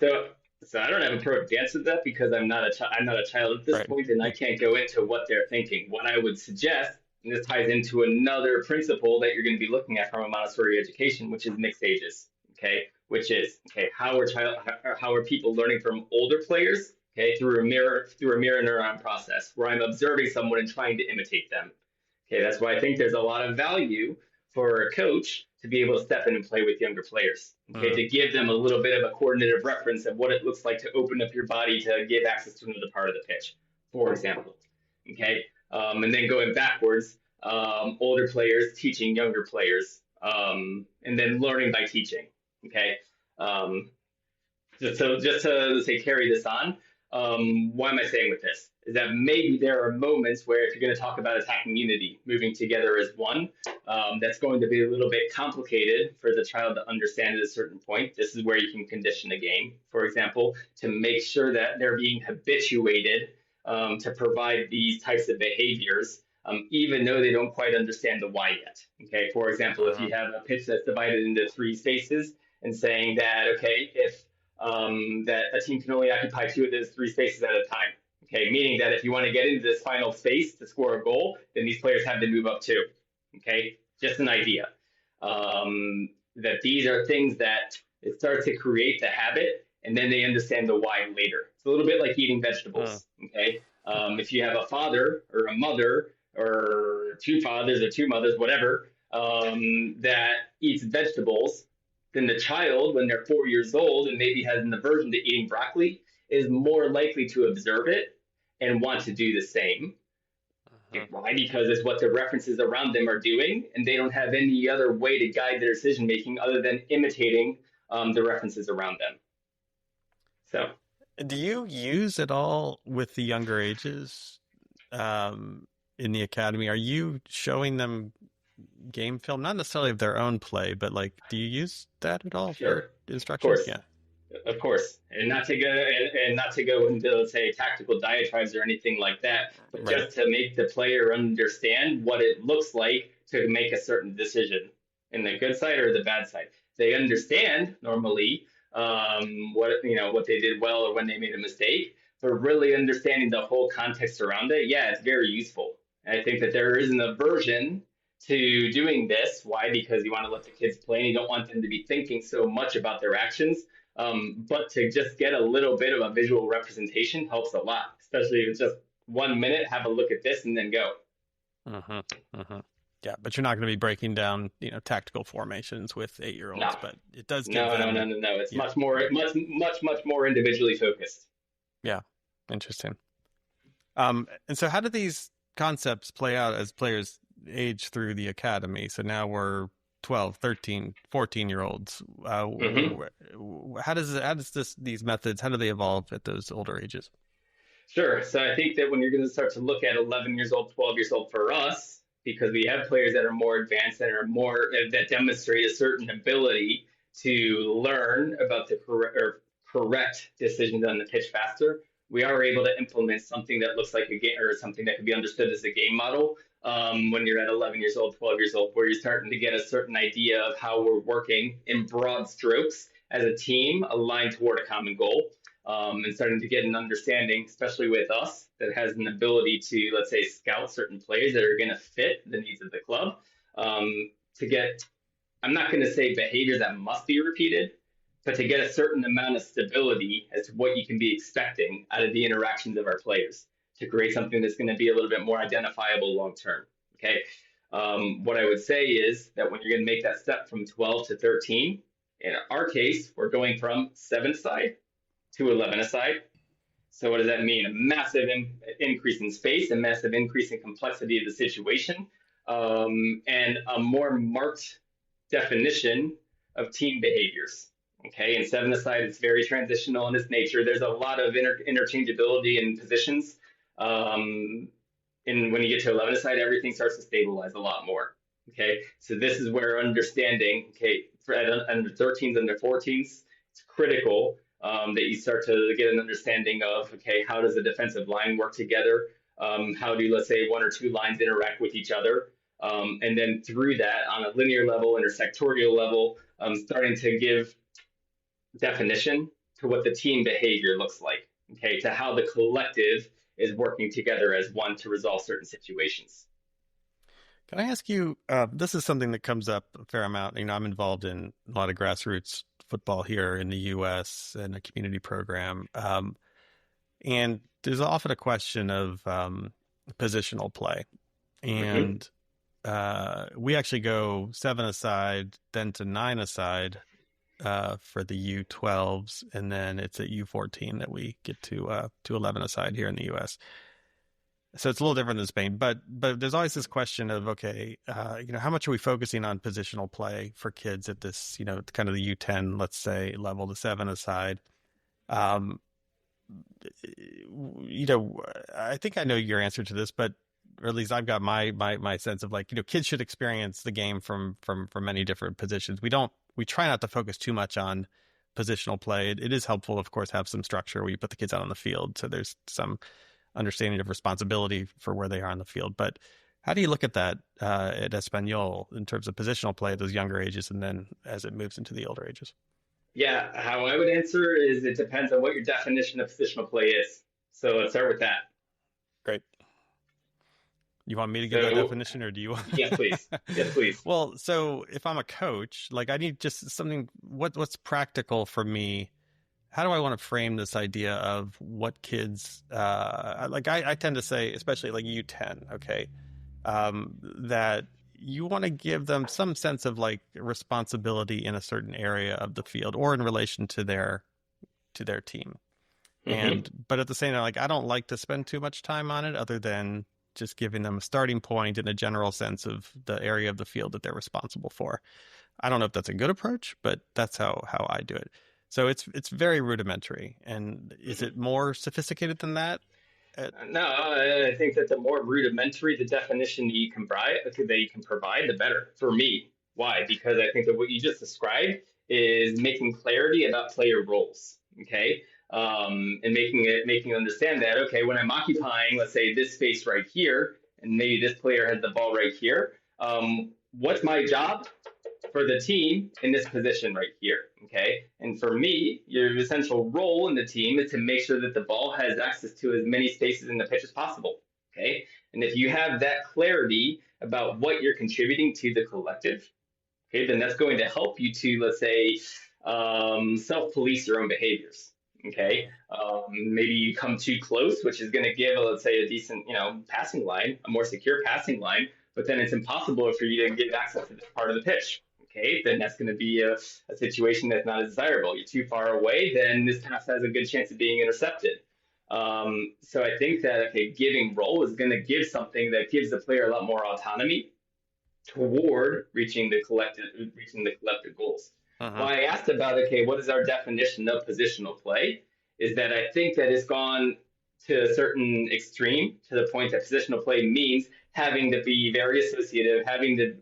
Speaker 1: So I don't have a perfect answer to that because I'm not a child at this point, and I can't go into what they're thinking. What I would suggest, and this ties into another principle that you're going to be looking at from a Montessori education, which is mixed ages. Okay, which is how are people learning from older players? Okay, through a mirror neuron process, where I'm observing someone and trying to imitate them. Okay, that's why I think there's a lot of value for a coach to be able to step in and play with younger players. Okay, to give them a little bit of a coordinative reference of what it looks like to open up your body to give access to another part of the pitch, for example. Okay, and then going backwards, older players teaching younger players, and then learning by teaching. Okay, so just to say carry this on. Why am I saying with this? Is that maybe there are moments where if you're going to talk about attacking unity, moving together as one, that's going to be a little bit complicated for the child to understand at a certain point. This is where you can condition a game, for example, to make sure that they're being habituated to provide these types of behaviors, even though they don't quite understand the why yet. Okay, for example, if you have a pitch that's divided into three spaces and saying that, okay, if that a team can only occupy two of those three spaces at a time. Okay, meaning that if you want to get into this final space to score a goal, then these players have to move up too. Okay, just an idea. That these are things that it starts to create the habit, and then they understand the why later. It's a little bit like eating vegetables. Okay, if you have a father or a mother or two fathers or two mothers, whatever, that eats vegetables, then the child, when they're 4 years old and maybe has an aversion to eating broccoli, is more likely to observe it and want to do the same. Why? Because it's what the references around them are doing, and they don't have any other way to guide their decision making other than imitating the references around them. So,
Speaker 2: do you use it all with the younger ages in the academy? Are you showing them game film, not necessarily of their own play, but like, do you use that at all
Speaker 1: sure,
Speaker 2: for instruction?
Speaker 1: Of course.
Speaker 2: Yeah,
Speaker 1: of course, and not to go into, let's say, tactical diatribes or anything like that, but
Speaker 2: right.
Speaker 1: just to make the player understand what it looks like to make a certain decision in the good side or the bad side. They understand normally what they did well or when they made a mistake, but really understanding the whole context around it, yeah, it's very useful. And I think that there is an aversion to doing this. Why? Because you want to let the kids play and you don't want them to be thinking so much about their actions. But to just get a little bit of a visual representation helps a lot, especially if it's just 1 minute, have a look at this and then go.
Speaker 2: Yeah, but you're not going to be breaking down, tactical formations with 8-year-olds,
Speaker 1: No.
Speaker 2: But it does give
Speaker 1: No.
Speaker 2: them...
Speaker 1: No. It's much more individually focused.
Speaker 2: Yeah, interesting. And so how do these concepts play out as players age through the academy? So now we're 12, 13, 14-year-olds. How does these methods, how do they evolve at those older ages?
Speaker 1: Sure. So I think that when you're going to start to look at 11 years old, 12 years old for us, because we have players that are more advanced and that demonstrate a certain ability to learn about the correct decisions on the pitch faster, we are able to implement something that looks like a game or something that can be understood as a game model when you're at 11 years old, 12 years old, where you're starting to get a certain idea of how we're working in broad strokes as a team aligned toward a common goal, and starting to get an understanding, especially with us, that has an ability to, let's say, scout certain players that are going to fit the needs of the club, to get, I'm not going to say behavior that must be repeated, but to get a certain amount of stability as to what you can be expecting out of the interactions of our players to create something that's going to be a little bit more identifiable long term. Okay. What I would say is that when you're going to make that step from 12 to 13, in our case, we're going from 7-a-side to 11-a-side. So what does that mean? A massive increase in space, a massive increase in complexity of the situation, and a more marked definition of team behaviors. Okay, in 7-a-side, it's very transitional in its nature. There's a lot of interchangeability in positions. And when you get to 11-a-side, everything starts to stabilize a lot more. Okay, so this is where understanding, okay, for under 13s, under 14s, it's critical that you start to get an understanding of, okay, how does the defensive line work together? How do, let's say, one or two lines interact with each other? And then through that, on a linear level, intersectorial level, starting to give definition to what the team behavior looks like, okay, to how the collective is working together as one to resolve certain situations.
Speaker 2: Can I ask you, this is something that comes up a fair amount. I'm involved in a lot of grassroots football here in the U.S. and a community program. And there's often a question of positional play. And we actually go 7-a-side, then to 9-a-side for the U12s, and then it's at U14 that we get to 11-a-side here in the U.S. So it's a little different than Spain, but there's always this question of, okay, how much are we focusing on positional play for kids at this, kind of the U10, let's say, level, the 7-a-side? I think I know your answer to this, but or at least I've got my sense of like, kids should experience the game from many different positions. We try not to focus too much on positional play. It is helpful, of course, have some structure where you put the kids out on the field, so there's some understanding of responsibility for where they are on the field. But how do you look at that at Espanyol in terms of positional play at those younger ages, and then as it moves into the older ages?
Speaker 1: Yeah, how I would answer is it depends on what your definition of positional play is. So let's start with that.
Speaker 2: Great. You want me to give that
Speaker 1: So,
Speaker 2: definition, or do you want?
Speaker 1: yes, please. Yes, please.
Speaker 2: Well, so if I'm a coach, like I need just something. What's practical for me? How do I want to frame this idea of what kids like? I tend to say, especially like U10, okay, that you want to give them some sense of like responsibility in a certain area of the field or in relation to their team.
Speaker 1: Hmm.
Speaker 2: But at the same time, like I don't like to spend too much time on it other than just giving them a starting point and a general sense of the area of the field that they're responsible for. I don't know if that's a good approach, but that's how I do it. So it's very rudimentary. And is it more sophisticated than that?
Speaker 1: No, I think that the more rudimentary the definition that you can provide, the better for me. Why? Because I think that what you just described is making clarity about player roles. Okay. And making them understand that, okay, when I'm occupying, let's say this space right here, and maybe this player has the ball right here, what's my job for the team in this position right here? Okay. And for me, your essential role in the team is to make sure that the ball has access to as many spaces in the pitch as possible. Okay. And if you have that clarity about what you're contributing to the collective, okay, then that's going to help you to, let's say, self-police your own behaviors. Okay, maybe you come too close, which is going to give, let's say, a decent, passing line, a more secure passing line, but then it's impossible for you to get access to this part of the pitch. Okay, then that's going to be a situation that's not as desirable. You're too far away, then this pass has a good chance of being intercepted. So I think that, okay, giving role is going to give something that gives the player a lot more autonomy toward reaching the collective goals.
Speaker 2: Uh-huh.
Speaker 1: Why I asked about, okay, what is our definition of positional play, is that I think that it's gone to a certain extreme, to the point that positional play means having to be very associative, having to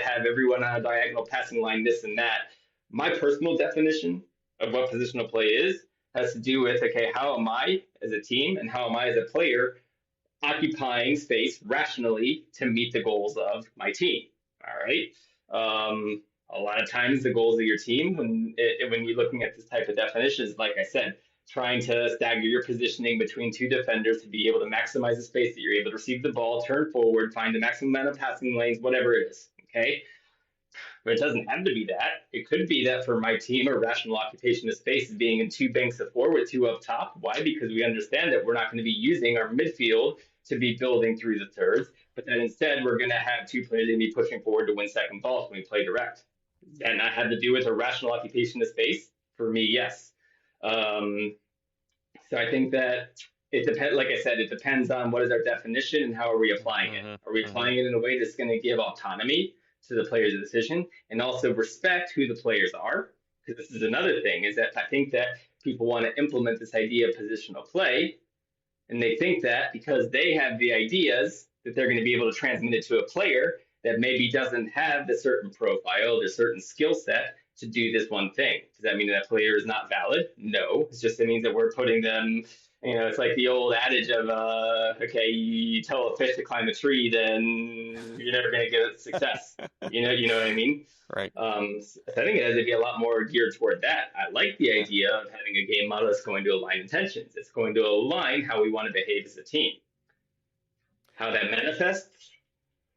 Speaker 1: have everyone on a diagonal passing line, this and that. My personal definition of what positional play is has to do with, okay, how am I as a team and how am I as a player occupying space rationally to meet the goals of my team. All right. A lot of times the goals of your team, when you're looking at this type of definition, is, like I said, trying to stagger your positioning between two defenders to be able to maximize the space that you're able to receive the ball, turn forward, find the maximum amount of passing lanes, whatever it is. Okay. But it doesn't have to be that. It could be that for my team, a rational occupation of space is being in two banks of four with two up top. Why? Because we understand that we're not going to be using our midfield to be building through the thirds, but then instead we're going to have two players going to be pushing forward to win second balls when we play direct. Does that not have to do with a rational occupation of space? For me, yes. So I think that it depends. Like I said, it depends on what is our definition and how are we applying it. Are we applying it in a way that's going to give autonomy to the player's decision and also respect who the players are? Because this is another thing, is that I think that people want to implement this idea of positional play, and they think that because they have the ideas that they're going to be able to transmit it to a player that maybe doesn't have the certain profile, the certain skill set to do this one thing. Does that mean that player is not valid? No. It's just, it means that we're putting them, it's like the old adage of, okay, you tell a fish to climb a tree, then you're never going to get success. You know what I mean?
Speaker 2: Right.
Speaker 1: So I think it has to be a lot more geared toward that. I like the idea of having a game model that's going to align intentions. It's going to align how we want to behave as a team. How that manifests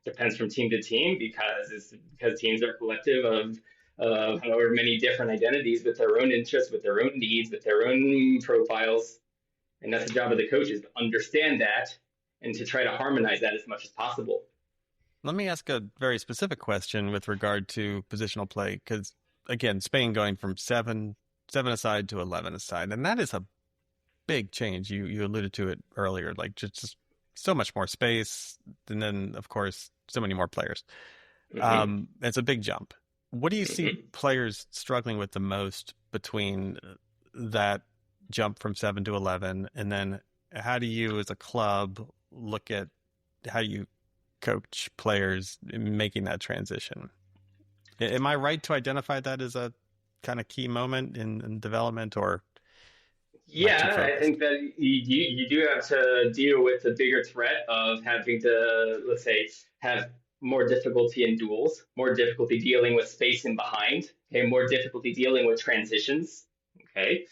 Speaker 1: depends from team to team, because teams are collective of however many different identities with their own interests, with their own needs, with their own profiles. And that's the job of the coaches, to understand that and to try to harmonize that as much as possible.
Speaker 2: Let me ask a very specific question with regard to positional play, because again, Spain going from seven aside to 11 aside, and that is a big change. You alluded to it earlier, like just so much more space, and then of course so many more players.
Speaker 1: Mm-hmm.
Speaker 2: It's a big jump. What do you see players struggling with the most between that jump from 7 to 11 and then how do you as a club look at how you coach players in making that transition? Am I right to identify that as a kind of key moment in development, or am I too
Speaker 1: Yeah, I
Speaker 2: focused?
Speaker 1: think that you do have to deal with the bigger threat of having to, let's say, have more difficulty in duels, more difficulty dealing with space and behind, okay, more difficulty dealing with transitions, okay.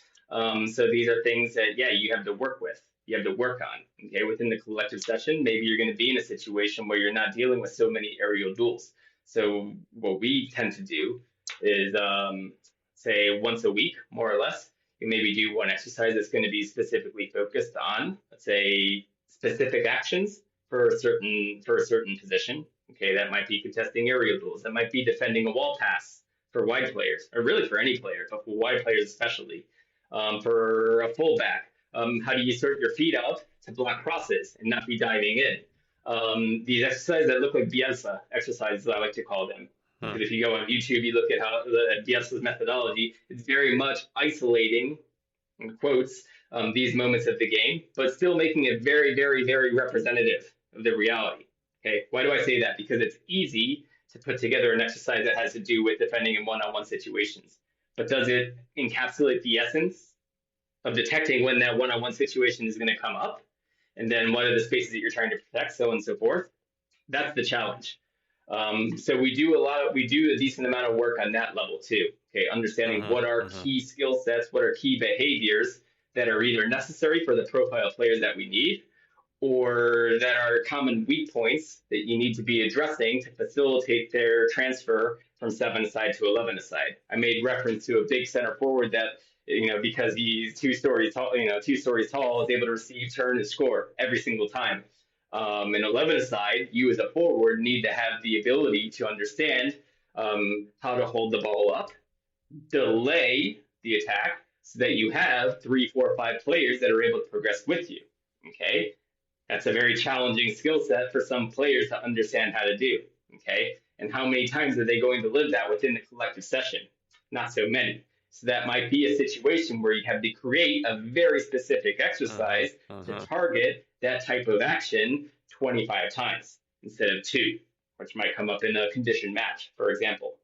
Speaker 1: So these are things that, yeah, you have to work with, you have to work on, okay. Within the collective session, maybe you're going to be in a situation where you're not dealing with so many aerial duels. So what we tend to do is, say, once a week, more or less you maybe do one exercise that's going to be specifically focused on, let's say, specific actions for a certain position. Okay, that might be contesting aerial duels. That might be defending a wall pass for wide players, or really for any player, but for wide players especially. For a fullback, how do you sort your feet out to block crosses and not be diving in? These exercises that look like Bielsa exercises, I like to call them.
Speaker 2: Hmm.
Speaker 1: Because if you go on YouTube, you look at how the Bielsa's methodology, it's very much isolating, in quotes, these moments of the game, but still making it very, very, very representative of the reality. Okay, why do I say that? Because it's easy to put together an exercise that has to do with defending in one-on-one situations, but does it encapsulate the essence of detecting when that one-on-one situation is going to come up, and then what are the spaces that you're trying to protect, so on and so forth? That's the challenge. So we do a decent amount of work on that level too. Okay, understanding
Speaker 2: Hmm.
Speaker 1: what are
Speaker 2: Hmm.
Speaker 1: key skill sets, what are key behaviors that are either necessary for the profile players that we need, or that are common weak points that you need to be addressing to facilitate their transfer from 7 aside to 11 aside. I made reference to a big center forward that, because he's 2 stories tall, 2 stories tall, is able to receive, turn, and score every single time. And 11 aside, you as a forward need to have the ability to understand how to hold the ball up, delay the attack, so that you have 3, 4, 5 players that are able to progress with you. Okay, that's a very challenging skill set for some players to understand how to do. Okay, and how many times are they going to live that within the collective session? Not so many. So that might be a situation where you have to create a very specific
Speaker 2: Hmm.
Speaker 1: exercise to
Speaker 2: Hmm.
Speaker 1: target that type of action 25 times instead of two, which might come up in a condition match, for example.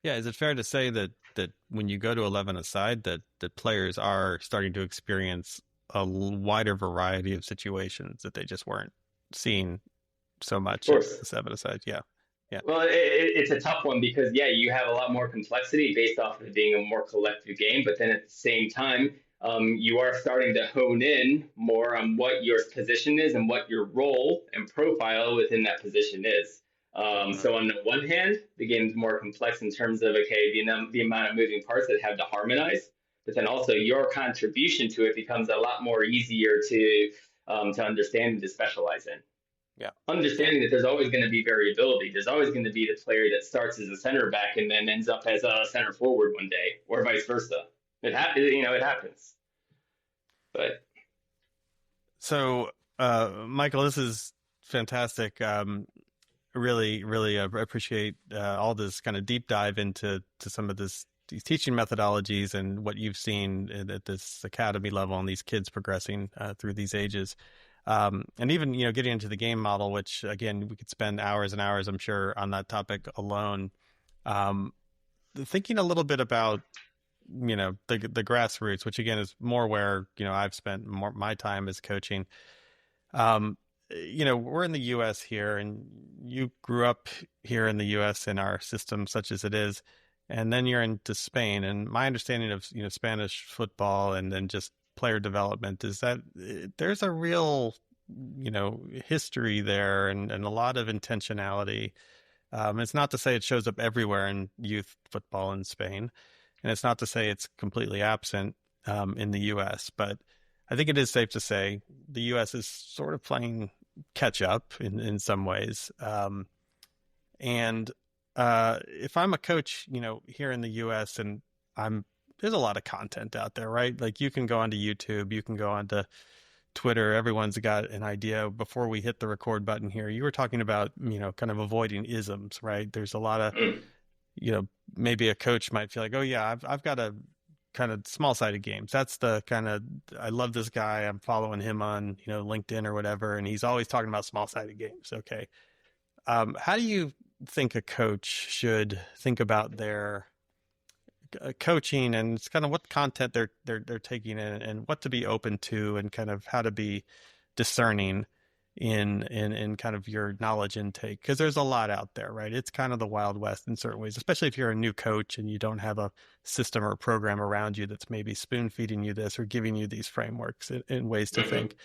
Speaker 2: Yeah, is it fair to say that when you go to 11 aside, that players are starting to experience a wider variety of situations that they just weren't seeing so
Speaker 1: Of
Speaker 2: much at
Speaker 1: course.
Speaker 2: the 7 aside? Yeah, yeah.
Speaker 1: Well, it's a tough one because, yeah, you have a lot more complexity based off of it being a more collective game, but then at the same time, you are starting to hone in more on what your position is and what your role and profile within that position is.
Speaker 2: Hmm.
Speaker 1: So on the one hand, the game's more complex in terms of, okay, the amount of moving parts that have to harmonize, but then also your contribution to it becomes a lot more easier to understand and to specialize in,
Speaker 2: Yeah, yeah.
Speaker 1: understanding that there's always going to be variability. There's always going to be the player that starts as a center back and then ends up as a center forward one day, or vice versa. It happens. But
Speaker 2: So, Michael, this is fantastic. Really, really appreciate all this kind of deep dive into some of these teaching methodologies and what you've seen at this academy level and these kids progressing through these ages. And even, getting into the game model, which again, we could spend hours and hours, I'm sure, on that topic alone. Um, Thinking a little bit about, the grassroots, which again is more where, I've spent more my time as coaching. Um, we're in the U.S. here, and you grew up here in the U.S. in our system, such as it is, and then you're into Spain. And my understanding of, Spanish football and then just player development is that there's a real, history there and a lot of intentionality. It's not to say it shows up everywhere in youth football in Spain, and it's not to say it's completely absent in the U.S., but I think it is safe to say the U.S. is sort of playing catch up in some ways. And if I'm a coach, here in the U.S. and there's a lot of content out there, right? Like you can go onto YouTube, you can go onto Twitter. Everyone's got an idea. Before we hit the record button here, you were talking about, kind of avoiding isms, right? There's a lot of, maybe a coach might feel like, oh yeah, I've got to kind of small-sided games. That's the kind of, I love this guy. I'm following him on, LinkedIn or whatever, and he's always talking about small-sided games. Okay. How do you think a coach should think about their coaching, and it's kind of what content they're taking in and what to be open to, and kind of how to be discerning in kind of your knowledge intake, because there's a lot out there, right? It's kind of the Wild West in certain ways, especially if you're a new coach and you don't have a system or a program around you that's maybe spoon feeding you this or giving you these frameworks and ways to think.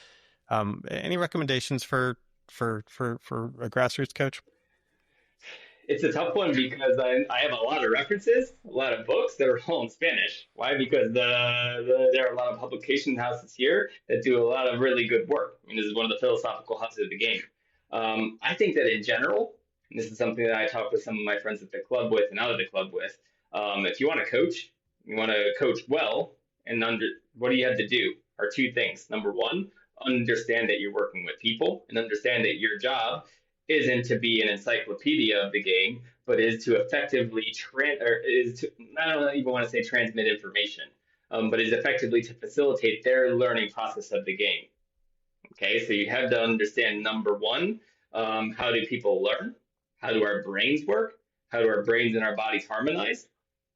Speaker 2: Any recommendations for a grassroots coach?
Speaker 1: It's a tough one because I have a lot of references, a lot of books that are all in Spanish. Why? Because there are a lot of publication houses here that do a lot of really good work. I mean, this is one of the philosophical hubs of the game. I think that in general, and this is something that I talk with some of my friends at the club with and out of the club with, if you want to coach, you want to coach well, and what do you have to do? Are two things. Number one, understand that you're working with people and understand that your job isn't to be an encyclopedia of the game, but is to effectively I don't even want to say transmit information, but is effectively to facilitate their learning process of the game. Okay, so you have to understand number one, how do people learn? How do our brains work? How do our brains and our bodies harmonize?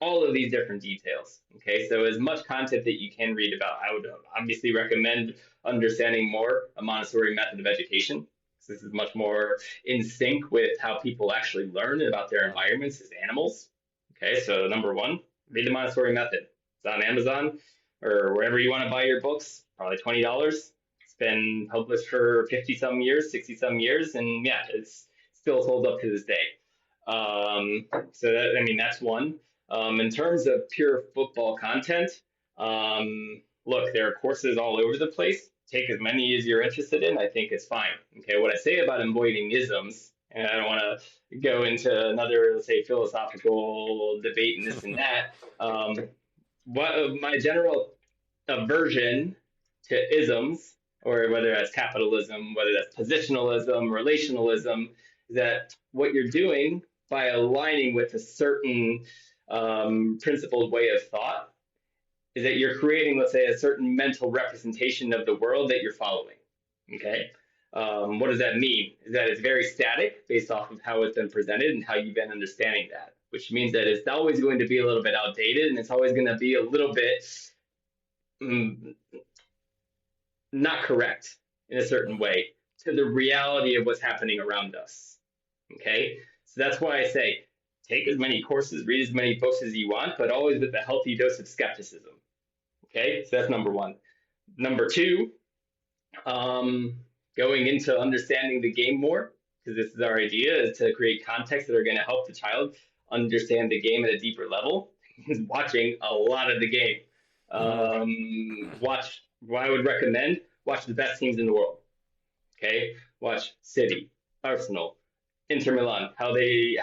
Speaker 1: All of these different details. Okay, so as much content that you can read about. I would obviously recommend understanding more a Montessori method of education. This is much more in sync with how people actually learn about their environments as animals. Okay, so number one, read the Montessori method. It's on Amazon or wherever you want to buy your books, probably $20. It's been published for 50 some years, 60 some years, and yeah, it's still holds up to this day. That's one. In terms of pure football content, look, there are courses all over the place. Take as many as you're interested in. I think it's fine. Okay, what I say about avoiding isms, and I don't want to go into another, let's say, philosophical debate and this and that. What my general aversion to isms, or whether that's capitalism, whether that's positionalism, relationalism, is that what you're doing by aligning with a certain principled way of thought is that you're creating, let's say, a certain mental representation of the world that you're following. Okay. What does that mean? Is that it's very static based off of how it's been presented and how you've been understanding that, which means that it's always going to be a little bit outdated and it's always going to be a little bit not correct in a certain way to the reality of what's happening around us. Okay. So that's why I say, take as many courses, read as many books as you want, but always with a healthy dose of skepticism. Okay, so that's number one. Number two, going into understanding the game more, because this is our idea, is to create context that are going to help the child understand the game at a deeper level, is watching a lot of the game. What I would recommend, watch the best teams in the world. Okay, watch City, Arsenal, Inter Milan, how they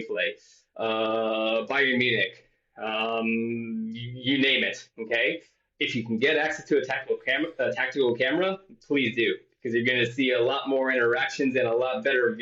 Speaker 1: play, Bayern Munich, you name it. Okay, if you can get access to a tactical camera, please do, because you're going to see a lot more interactions and a lot better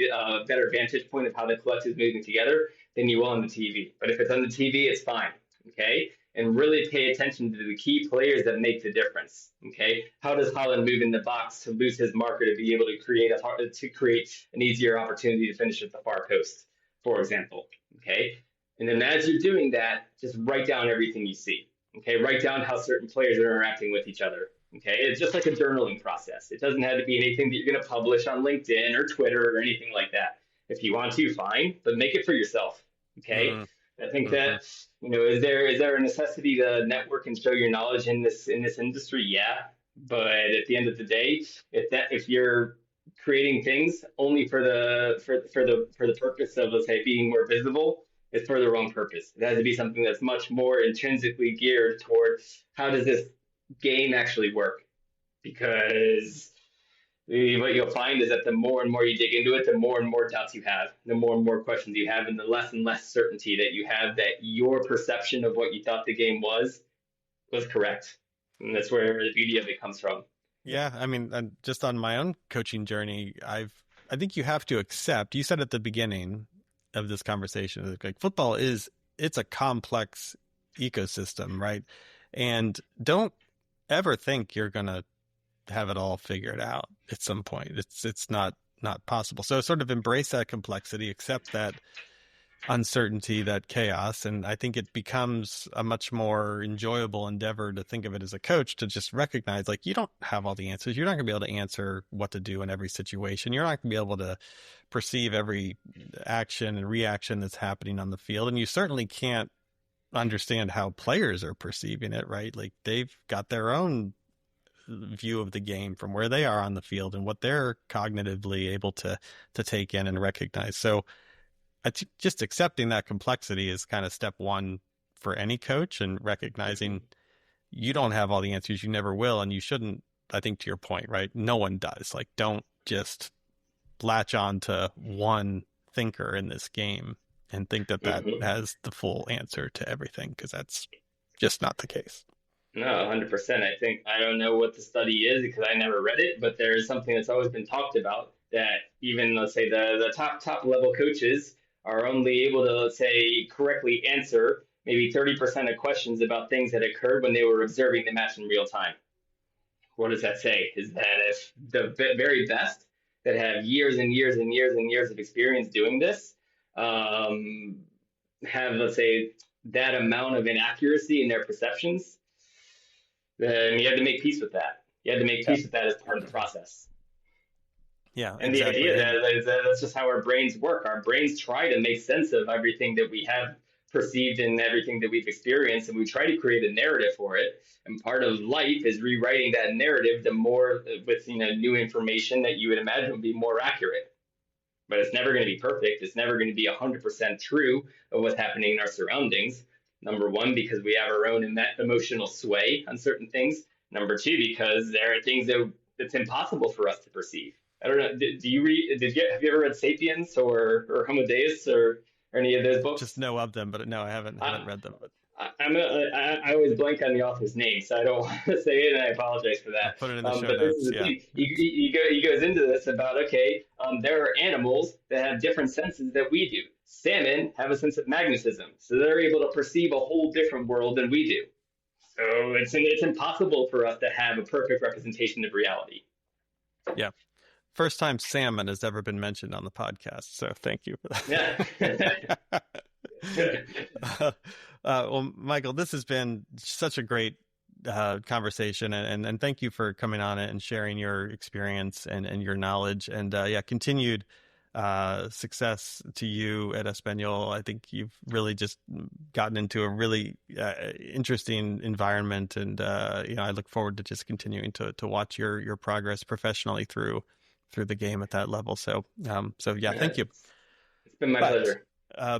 Speaker 1: vantage point of how the collective is moving together than you will on the TV. But if it's on the TV, it's fine. Okay, and really pay attention to the key players that make the difference. Okay, how does Haaland move in the box to lose his marker to be able to create an easier opportunity to finish at the far post, for example? Okay, and then as you're doing that, just write down everything you see. Okay, write down how certain players are interacting with each other. Okay, it's just like a journaling process. It doesn't have to be anything that you're going to publish on LinkedIn or Twitter or anything like that. If you want to, fine, but make it for yourself. Okay. I think that, is there a necessity to network and show your knowledge in this industry? Yeah, but at the end of the day, if you're creating things only for the purpose of, let's say, being more visible, it's for the wrong purpose. It has to be something that's much more intrinsically geared toward how does this game actually work? Because what you'll find is that the more and more you dig into it, the more and more doubts you have, the more and more questions you have, and the less and less certainty that you have that your perception of what you thought the game was correct. And that's where the beauty of it comes from.
Speaker 2: Yeah, I mean, just on my own coaching journey, I think you have to accept, you said at the beginning of this conversation, like football it's a complex ecosystem, right? And don't ever think you're going to have it all figured out at some point. It's not possible. So sort of embrace that complexity, accept that uncertainty, that chaos. And I think it becomes a much more enjoyable endeavor to think of it as a coach, to just recognize, like, you don't have all the answers. You're not going to be able to answer what to do in every situation. You're not going to be able to perceive every action and reaction that's happening on the field. And you certainly can't understand how players are perceiving it, right? Like, they've got their own view of the game from where they are on the field and what they're cognitively able to take in and recognize. So just accepting that complexity is kind of step one for any coach, and recognizing you don't have all the answers. You never will. And you shouldn't, I think, to your point, right? No one does. Like, don't just latch on to one thinker in this game and think that has the full answer to everything, because that's just not the case.
Speaker 1: No, 100%. I don't know what the study is because I never read it, but there is something that's always been talked about, that even, let's say, the top level coaches are only able to, let's say, correctly answer maybe 30% of questions about things that occurred when they were observing the match in real time. What does that say? Is that if the very best that have years and years and years and years of experience doing this have, let's say, that amount of inaccuracy in their perceptions, then you had to make peace with that. You had to make peace with that as part of the process.
Speaker 2: Yeah,
Speaker 1: and exactly. The idea is that that's just how our brains work. Our brains try to make sense of everything that we have perceived and everything that we've experienced, and we try to create a narrative for it. And part of life is rewriting that narrative the more with new information that you would imagine would be more accurate. But it's never going to be perfect. It's never going to be 100% true of what's happening in our surroundings. Number one, because we have our own emotional sway on certain things. Number two, because there are things that it's impossible for us to perceive. I don't know. Have you ever read *Sapiens* or *Homo Deus* or any of those books?
Speaker 2: Just know of them, but no, I haven't read them. But
Speaker 1: I always blank on the author's name, so I don't want to say it, and I apologize for that.
Speaker 2: I'll put it in the show notes. Yeah.
Speaker 1: He goes into this about, there are animals that have different senses that we do. Salmon have a sense of magnetism, so they're able to perceive a whole different world than we do. So it's impossible for us to have a perfect representation of reality.
Speaker 2: Yeah. First time salmon has ever been mentioned on the podcast, so thank you for that.
Speaker 1: Yeah.
Speaker 2: Well, Michael, this has been such a great conversation, and thank you for coming on it and sharing your experience and your knowledge, and continued success to you at Espanyol. I think you've really just gotten into a really interesting environment, and I look forward to just continuing to watch your progress professionally through the game at that level. So thank you.
Speaker 1: It's been my pleasure.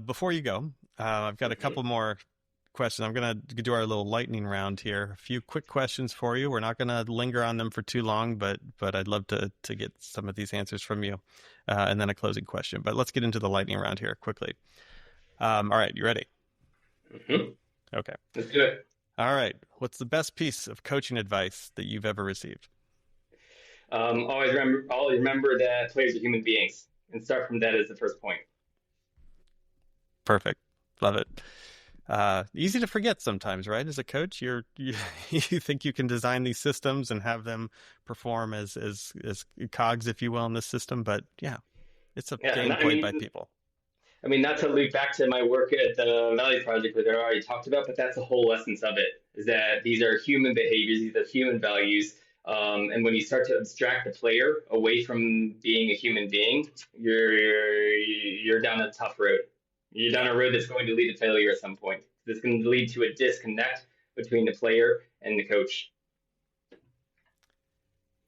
Speaker 2: Before you go, I've got a couple more questions. I'm going to do our little lightning round here. A few quick questions for you. We're not going to linger on them for too long, but I'd love to get some of these answers from you, and then a closing question. But let's get into the lightning round here quickly. All right, you ready?
Speaker 1: Mm-hmm.
Speaker 2: Okay.
Speaker 1: Let's do it.
Speaker 2: All right. What's the best piece of coaching advice that you've ever received?
Speaker 1: Always remember that players are human beings, and start from that as the first point.
Speaker 2: Perfect. Love it. Easy to forget sometimes, right? As a coach, you think you can design these systems and have them perform as cogs, if you will, in this system, but it's a game played by people.
Speaker 1: I mean, not to loop back to my work at the Valley Project that I already talked about, but that's the whole essence of it, is that these are human behaviors, these are human values. And when you start to abstract the player away from being a human being, you're down a tough road. You're down a road that's going to lead to failure at some point. This can lead to a disconnect between the player and the coach.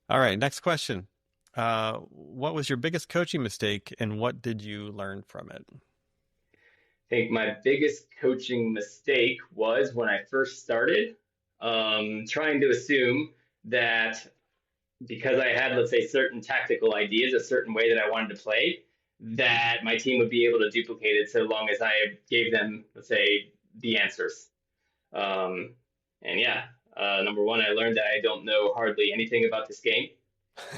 Speaker 2: All right, next question. What was your biggest coaching mistake, and what did you learn from it?
Speaker 1: I think my biggest coaching mistake was when I first started, trying to assume that because I had, let's say, certain tactical ideas, a certain way that I wanted to play, that my team would be able to duplicate it so long as I gave them, let's say, the answers. Number one, I learned that I don't know hardly anything about this game.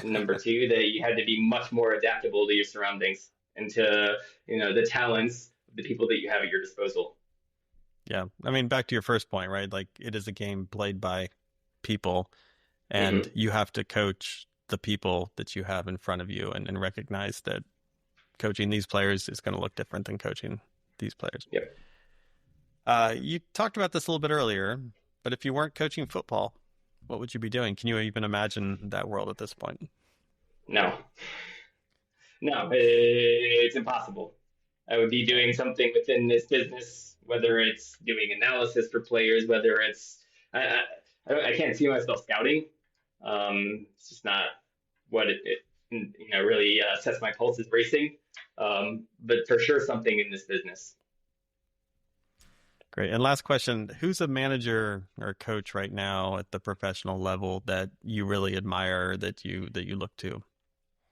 Speaker 1: Number two, that you had to be much more adaptable to your surroundings and to, the talents of the people that you have at your disposal.
Speaker 2: Yeah. I mean, back to your first point, right? Like it is a game played by people, and
Speaker 1: Hmm.
Speaker 2: you have to coach the people that you have in front of you and recognize that coaching these players is going to look different than coaching these players.
Speaker 1: Yep.
Speaker 2: You talked about this a little bit earlier, but if you weren't coaching football, what would you be doing? Can you even imagine that world at this point?
Speaker 1: No, no, it's impossible. I would be
Speaker 2: Yeah.
Speaker 1: doing something within this business, whether it's doing analysis for players, whether it's I can't see myself scouting. It's just not what it really sets my pulses racing. But for sure, something in this business.
Speaker 2: Great. And last question, who's a manager or a coach right now at the professional level that you really admire that you look to?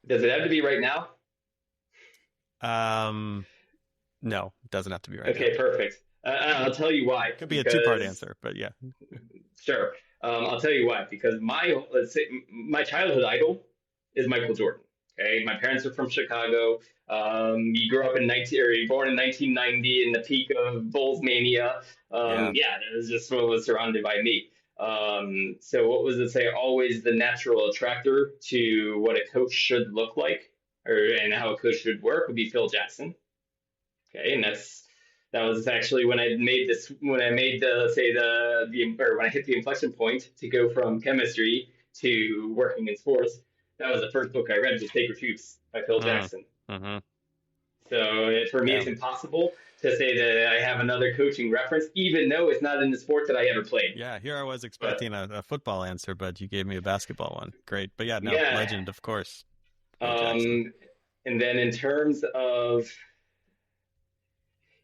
Speaker 1: Does it have to be right now?
Speaker 2: Um, no, it doesn't have to be right now.
Speaker 1: Okay, perfect. I'll tell you why.
Speaker 2: Could be a two-part
Speaker 1: Because
Speaker 2: answer, but yeah.
Speaker 1: sure, I'll tell you why. Because let's say my childhood idol is Michael Jordan. Okay, my parents are from Chicago. You grew up in 19, or you born in 1990 in the peak of Bulls mania.
Speaker 2: Yeah.
Speaker 1: Yeah, that was just what was surrounded by me. So what was it say? Always the natural attractor to what a coach should look like, and how a coach should work would be Phil Jackson. Okay, and that was actually when I made the say the or when I hit the inflection point to go from chemistry to working in sports. That was the first book I read, was Sacred Truths by Phil
Speaker 2: Mm,
Speaker 1: Jackson.
Speaker 2: hmm.
Speaker 1: So for me,
Speaker 2: Yeah.
Speaker 1: it's impossible to say that I have another coaching reference, even though it's not in the sport that I ever played.
Speaker 2: Yeah, here I was expecting
Speaker 1: But
Speaker 2: a football answer, but you gave me a basketball one. Great. But yeah, no,
Speaker 1: yeah,
Speaker 2: legend, of course. Phil Jackson.
Speaker 1: um, and then in terms of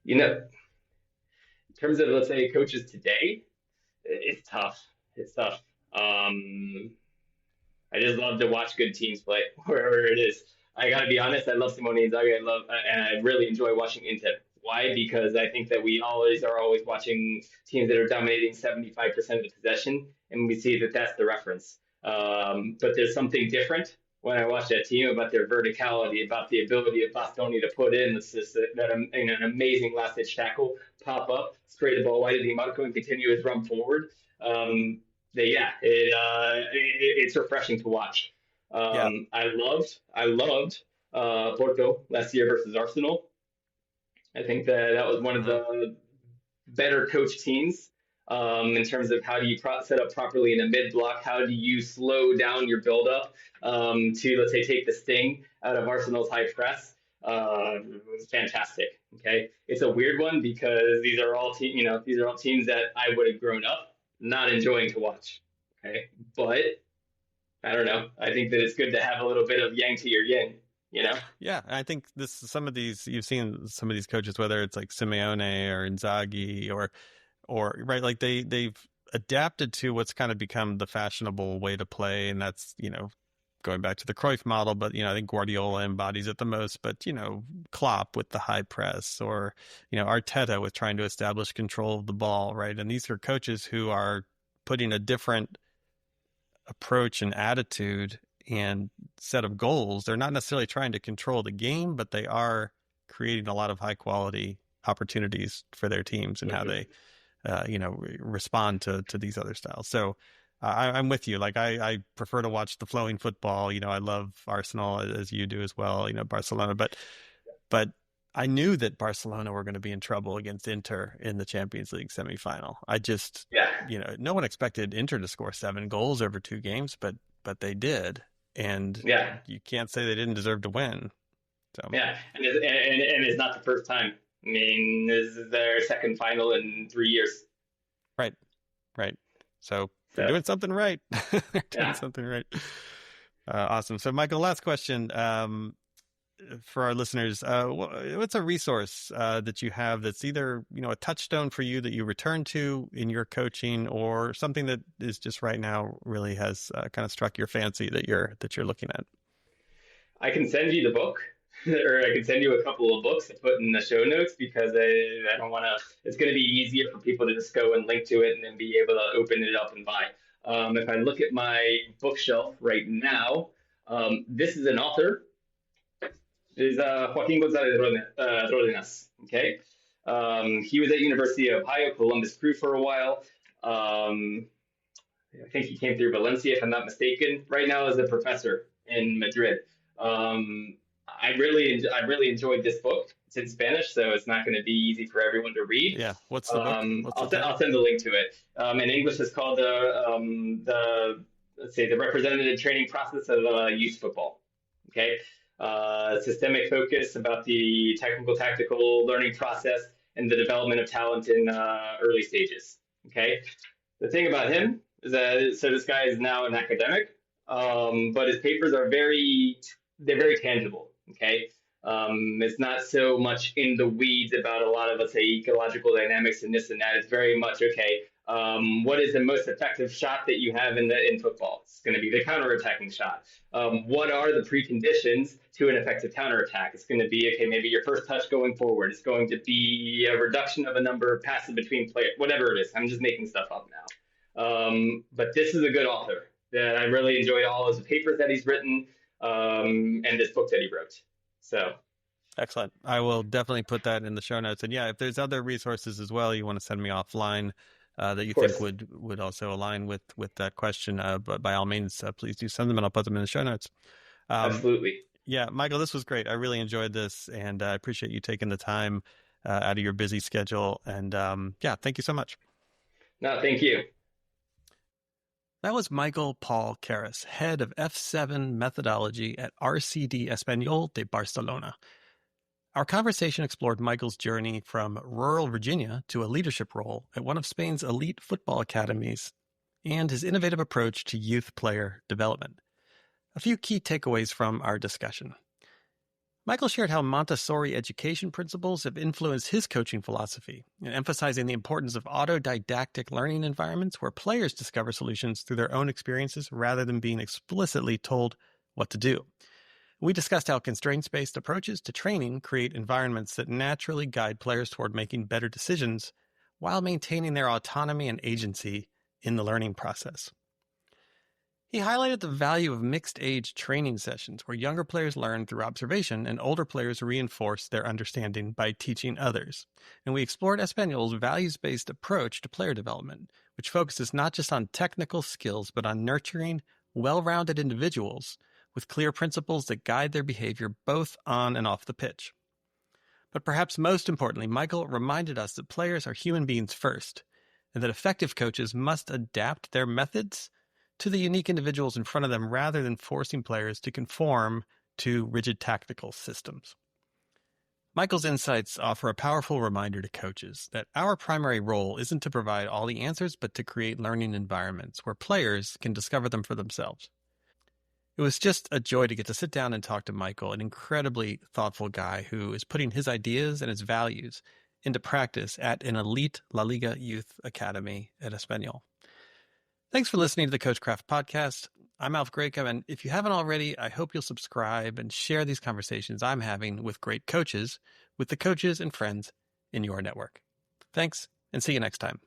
Speaker 1: you know, in terms of let's say coaches today, it's tough. It's tough. Um, I just love to watch good teams play wherever it is. I gotta be honest. I love Simone Inzaghi. And I really enjoy watching Inter. Why? Because I think that we always are always watching teams that are dominating 75% of the possession, and we see that that's the reference. But there's something different when I watch that team about their verticality, about the ability of Bastoni to put in an amazing last ditch tackle, pop up, spray the ball wide of the Marco, and continue his run forward. Um, yeah, it's refreshing to watch.
Speaker 2: Yeah.
Speaker 1: I loved Porto last year versus Arsenal. I think that that was one of
Speaker 2: Hmm.
Speaker 1: the better coach teams in terms of how do you set up properly in a mid block? How do you slow down your build up to, let's say, take the sting out of Arsenal's high press? It was fantastic. Okay, it's a weird one because these are all teams that I would have grown up not enjoying to watch. Okay, but I don't know. I think that it's good to have a little bit of yang to your yin. You know?
Speaker 2: Yeah, I think some of these you've seen some of these coaches, whether it's like Simeone or Inzaghi or right, like they've adapted to what's kind of become the fashionable way to play, and that's going back to the Cruyff model, but I think Guardiola embodies it the most. But Klopp with the high press, or Arteta with trying to establish control of the ball, right? And these are coaches who are putting a different approach and attitude and set of goals. They're not necessarily trying to control the game, but they are creating a lot of high quality opportunities for their teams and how
Speaker 1: Mm-hmm.
Speaker 2: they, respond to these other styles. So I'm with you. Like I prefer to watch the flowing football. I love Arsenal as you do as well. Barcelona, but I knew that Barcelona were going to be in trouble against Inter in the Champions League semifinal. I just,
Speaker 1: Yeah,
Speaker 2: no one expected Inter to score 7 goals over 2 games, but they did, and
Speaker 1: yeah,
Speaker 2: you can't say they didn't deserve to win. So
Speaker 1: yeah, and it's not the first time. I mean, this is their second final in 3 years.
Speaker 2: right, right. So they're
Speaker 1: So
Speaker 2: doing something right. They're doing
Speaker 1: yeah,
Speaker 2: something right. Awesome. So, Michael, last question. For our listeners, what's a resource that you have that's either a touchstone for you that you return to in your coaching, or something that is just right now really has kind of struck your fancy that you're looking at?
Speaker 1: I can send you the book, or I can send you a couple of books to put in the show notes because I don't want to. It's going to be easier for people to just go and link to it and then be able to open it up and buy. If I look at my bookshelf right now, this is an author. Is Joaquin Gonzalez Rodenas. Okay. He was at University of Ohio, Columbus Crew for a while. I think he came through Valencia, if I'm not mistaken. Right now, is a professor in Madrid. I really enjoyed this book. It's in Spanish, so it's not going to be easy for everyone to read.
Speaker 2: Yeah. What's the book?
Speaker 1: I'll send the link to it. In English, it's called the let's say the representative training process of youth football. Okay, systemic focus about the technical tactical learning process and the development of talent in early stages. Okay, the thing about him is that this guy is now an academic, but his papers are they're very tangible. Okay, it's not so much in the weeds about a lot of, let's say, ecological dynamics and this and that. It's very much, okay, what is the most effective shot that you have in football? It's going to be the counterattacking shot. What are the preconditions to an effective counterattack? It's going to be, okay, maybe your first touch going forward. It's going to be a reduction of a number of passes between players, whatever it is. I'm just making stuff up now. But this is a good author that I really enjoyed all his papers that he's written, and this book that he wrote. So
Speaker 2: excellent. I will definitely put that in the show notes. And yeah, if there's other resources as well you want to send me offline that you think would also align with that question, but by all means, please do send them and I'll put them in the show notes.
Speaker 1: Absolutely.
Speaker 2: Yeah, Michael, this was great. I really enjoyed this and I appreciate you taking the time out of your busy schedule. And yeah, thank you so much.
Speaker 1: No, thank you.
Speaker 2: That was Michael Paule-Carres, head of F7 methodology at RCD Espanyol de Barcelona. Our conversation explored Michael's journey from rural Virginia to a leadership role at one of Spain's elite football academies and his innovative approach to youth player development. A few key takeaways from our discussion. Michael shared how Montessori education principles have influenced his coaching philosophy, and emphasizing the importance of autodidactic learning environments where players discover solutions through their own experiences rather than being explicitly told what to do. We discussed how constraints-based approaches to training create environments that naturally guide players toward making better decisions while maintaining their autonomy and agency in the learning process. He highlighted the value of mixed-age training sessions where younger players learn through observation and older players reinforce their understanding by teaching others. And we explored Espanyol's values-based approach to player development, which focuses not just on technical skills, but on nurturing well-rounded individuals with clear principles that guide their behavior both on and off the pitch. But perhaps most importantly, Michael reminded us that players are human beings first, and that effective coaches must adapt their methods to the unique individuals in front of them rather than forcing players to conform to rigid tactical systems. Michael's insights offer a powerful reminder to coaches that our primary role isn't to provide all the answers, but to create learning environments where players can discover them for themselves. It was just a joy to get to sit down and talk to Michael, an incredibly thoughtful guy who is putting his ideas and his values into practice at an elite La Liga youth academy at Espanyol. Thanks for listening to the Coachcraft podcast. I'm Alf Gracombe, and if you haven't already, I hope you'll subscribe and share these conversations I'm having with great coaches, with the coaches and friends in your network. Thanks, and see you next time.